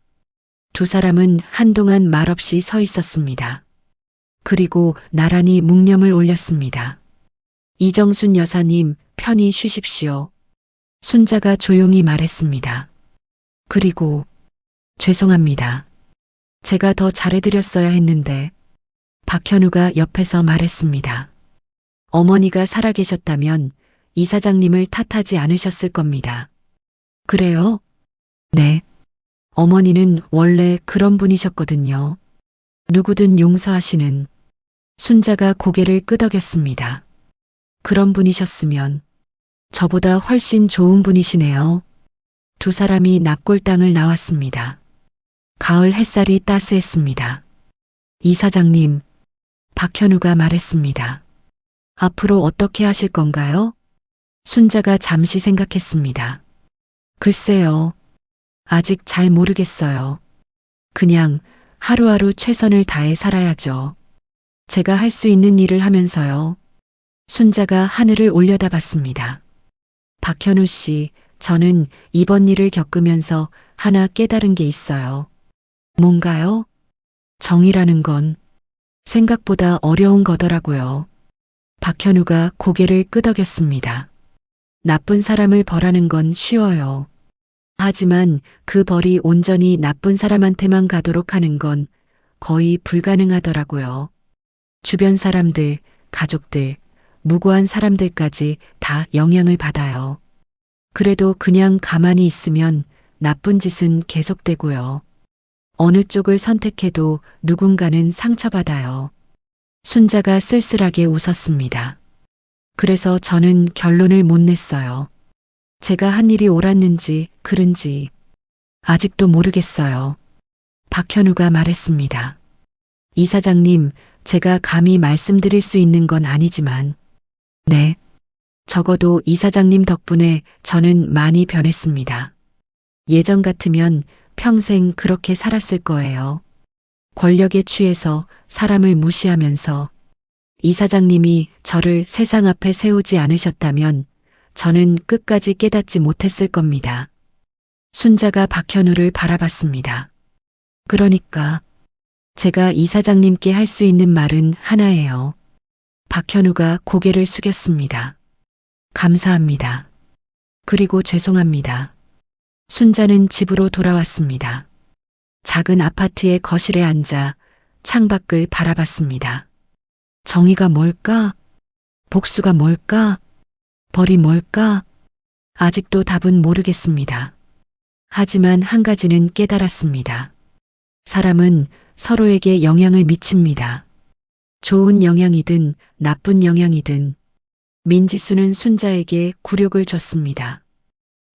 두 사람은 한동안 말없이 서 있었습니다. 그리고 나란히 묵념을 올렸습니다. 이정순 여사님, 편히 쉬십시오. 순자가 조용히 말했습니다. 그리고 죄송합니다. 제가 더 잘해드렸어야 했는데 박현우가 옆에서 말했습니다. 어머니가 살아계셨다면 이사장님을 탓하지 않으셨을 겁니다. 그래요? 네. 어머니는 원래 그런 분이셨거든요. 누구든 용서하시는. 순자가 고개를 끄덕였습니다. 그런 분이셨으면 저보다 훨씬 좋은 분이시네요. 두 사람이 납골 땅을 나왔습니다. 가을 햇살이 따스했습니다. 이사장님, 박현우가 말했습니다. 앞으로 어떻게 하실 건가요? 순자가 잠시 생각했습니다. 글쎄요. 아직 잘 모르겠어요. 그냥 하루하루 최선을 다해 살아야죠. 제가 할 수 있는 일을 하면서요. 순자가 하늘을 올려다봤습니다. 박현우 씨, 저는 이번 일을 겪으면서 하나 깨달은 게 있어요. 뭔가요? 정이라는 건 생각보다 어려운 거더라고요. 박현우가 고개를 끄덕였습니다. 나쁜 사람을 벌하는 건 쉬워요. 하지만 그 벌이 온전히 나쁜 사람한테만 가도록 하는 건 거의 불가능하더라고요. 주변 사람들, 가족들, 무고한 사람들까지 다 영향을 받아요. 그래도 그냥 가만히 있으면 나쁜 짓은 계속되고요. 어느 쪽을 선택해도 누군가는 상처받아요. 순자가 쓸쓸하게 웃었습니다. 그래서 저는 결론을 못 냈어요. 제가 한 일이 옳았는지 그른지 아직도 모르겠어요. 박현우가 말했습니다. 이사장님, 제가 감히 말씀드릴 수 있는 건 아니지만 네, 적어도 이사장님 덕분에 저는 많이 변했습니다. 예전 같으면 평생 그렇게 살았을 거예요. 권력에 취해서 사람을 무시하면서 이사장님이 저를 세상 앞에 세우지 않으셨다면 저는 끝까지 깨닫지 못했을 겁니다. 순자가 박현우를 바라봤습니다. 그러니까 제가 이사장님께 할 수 있는 말은 하나예요. 박현우가 고개를 숙였습니다. 감사합니다. 그리고 죄송합니다. 순자는 집으로 돌아왔습니다. 작은 아파트의 거실에 앉아 창밖을 바라봤습니다. 정의가 뭘까? 복수가 뭘까? 벌이 뭘까? 아직도 답은 모르겠습니다. 하지만 한 가지는 깨달았습니다. 사람은 서로에게 영향을 미칩니다. 좋은 영향이든 나쁜 영향이든 민지수는 순자에게 굴욕을 줬습니다.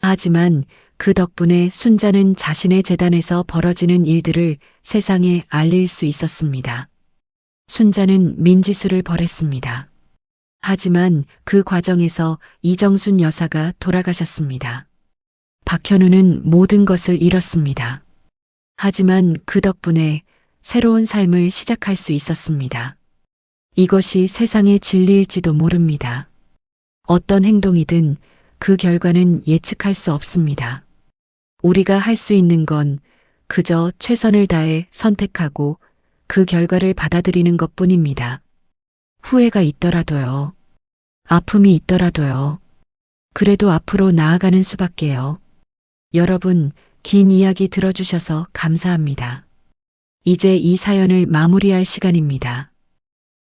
하지만 그 덕분에 순자는 자신의 재단에서 벌어지는 일들을 세상에 알릴 수 있었습니다. 순자는 민지수를 벌했습니다. 하지만 그 과정에서 이정순 여사가 돌아가셨습니다. 박현우는 모든 것을 잃었습니다. 하지만 그 덕분에 새로운 삶을 시작할 수 있었습니다. 이것이 세상의 진리일지도 모릅니다. 어떤 행동이든 그 결과는 예측할 수 없습니다. 우리가 할 수 있는 건 그저 최선을 다해 선택하고 그 결과를 받아들이는 것뿐입니다. 후회가 있더라도요. 아픔이 있더라도요. 그래도 앞으로 나아가는 수밖에요. 여러분, 긴 이야기 들어주셔서 감사합니다. 이제 이 사연을 마무리할 시간입니다.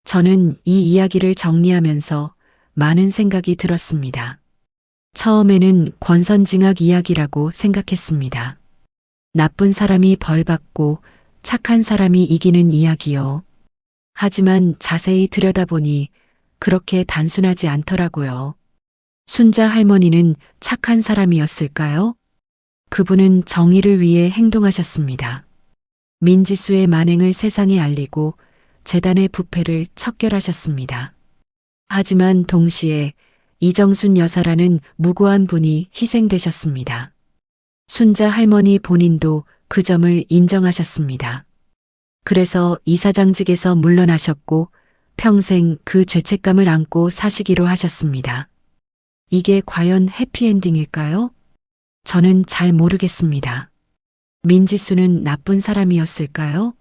저는 이 이야기를 정리하면서 많은 생각이 들었습니다. 처음에는 권선징악 이야기라고 생각했습니다. 나쁜 사람이 벌받고 착한 사람이 이기는 이야기요. 하지만 자세히 들여다보니 그렇게 단순하지 않더라고요. 순자 할머니는 착한 사람이었을까요? 그분은 정의를 위해 행동하셨습니다. 민지수의 만행을 세상에 알리고 재단의 부패를 척결하셨습니다. 하지만 동시에 이정순 여사라는 무고한 분이 희생되셨습니다. 순자 할머니 본인도 그 점을 인정하셨습니다. 그래서 이사장직에서 물러나셨고 평생 그 죄책감을 안고 사시기로 하셨습니다. 이게 과연 해피엔딩일까요? 저는 잘 모르겠습니다. 민지수는 나쁜 사람이었을까요?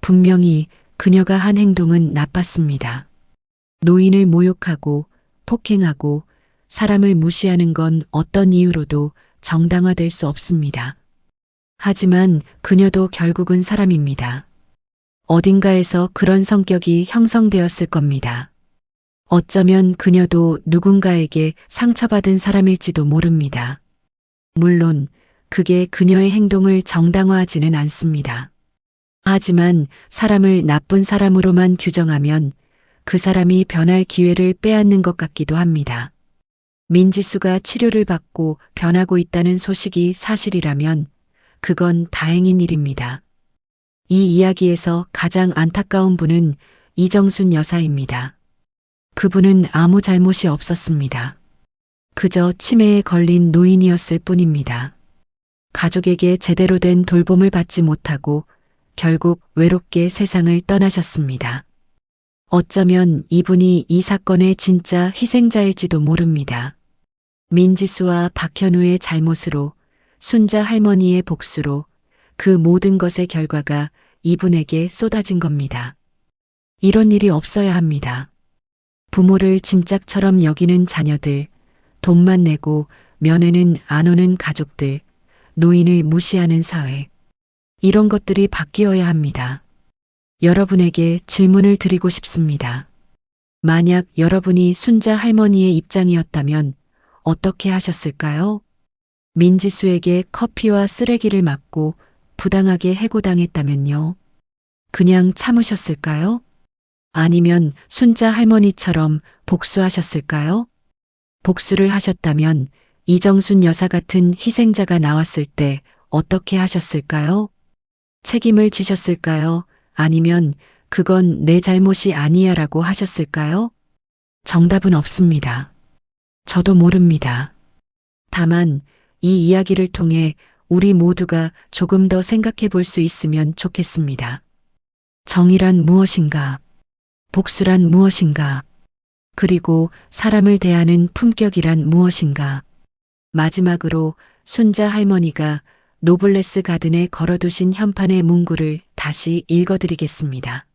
분명히 그녀가 한 행동은 나빴습니다. 노인을 모욕하고 폭행하고 사람을 무시하는 건 어떤 이유로도 정당화될 수 없습니다. 하지만 그녀도 결국은 사람입니다. 어딘가에서 그런 성격이 형성되었을 겁니다. 어쩌면 그녀도 누군가에게 상처받은 사람일지도 모릅니다. 물론 그게 그녀의 행동을 정당화하지는 않습니다. 하지만 사람을 나쁜 사람으로만 규정하면 그 사람이 변할 기회를 빼앗는 것 같기도 합니다. 민지수가 치료를 받고 변하고 있다는 소식이 사실이라면 그건 다행인 일입니다. 이 이야기에서 가장 안타까운 분은 이정순 여사입니다. 그분은 아무 잘못이 없었습니다. 그저 치매에 걸린 노인이었을 뿐입니다. 가족에게 제대로 된 돌봄을 받지 못하고 결국 외롭게 세상을 떠나셨습니다. 어쩌면 이분이 이 사건의 진짜 희생자일지도 모릅니다. 민지수와 박현우의 잘못으로 순자 할머니의 복수로 그 모든 것의 결과가 이분에게 쏟아진 겁니다. 이런 일이 없어야 합니다. 부모를 짐짝처럼 여기는 자녀들, 돈만 내고 면회는 안 오는 가족들, 노인을 무시하는 사회. 이런 것들이 바뀌어야 합니다. 여러분에게 질문을 드리고 싶습니다. 만약 여러분이 순자 할머니의 입장이었다면 어떻게 하셨을까요? 민지수에게 커피와 쓰레기를 맞고 부당하게 해고당했다면요. 그냥 참으셨을까요? 아니면 순자 할머니처럼 복수하셨을까요? 복수를 하셨다면 이정순 여사 같은 희생자가 나왔을 때 어떻게 하셨을까요? 책임을 지셨을까요? 아니면 그건 내 잘못이 아니야 라고 하셨을까요? 정답은 없습니다. 저도 모릅니다. 다만 이 이야기를 통해 우리 모두가 조금 더 생각해 볼 수 있으면 좋겠습니다. 정의란 무엇인가? 복수란 무엇인가? 그리고 사람을 대하는 품격이란 무엇인가? 마지막으로 순자 할머니가 노블레스 가든에 걸어두신 현판의 문구를 다시 읽어드리겠습니다.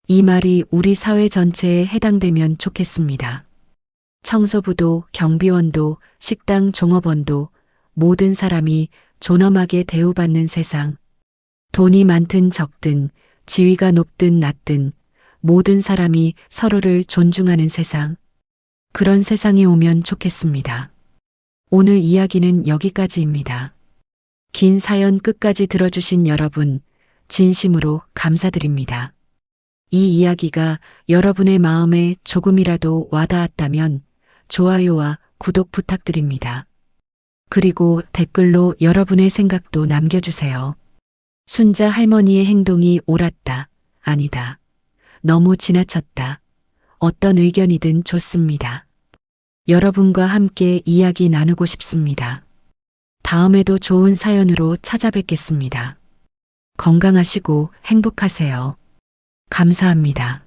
이 말이 우리 사회 전체에 해당되면 좋겠습니다. 청소부도 경비원도 식당 종업원도 모든 사람이 존엄하게 대우받는 세상. 돈이 많든 적든 지위가 높든 낮든 모든 사람이 서로를 존중하는 세상. 그런 세상이 오면 좋겠습니다. 오늘 이야기는 여기까지입니다. 긴 사연 끝까지 들어주신 여러분, 진심으로 감사드립니다. 이 이야기가 여러분의 마음에 조금이라도 와닿았다면 좋아요와 구독 부탁드립니다. 그리고 댓글로 여러분의 생각도 남겨주세요. 순자 할머니의 행동이 옳았다, 아니다. 너무 지나쳤다. 어떤 의견이든 좋습니다. 여러분과 함께 이야기 나누고 싶습니다. 다음에도 좋은 사연으로 찾아뵙겠습니다. 건강하시고 행복하세요. 감사합니다.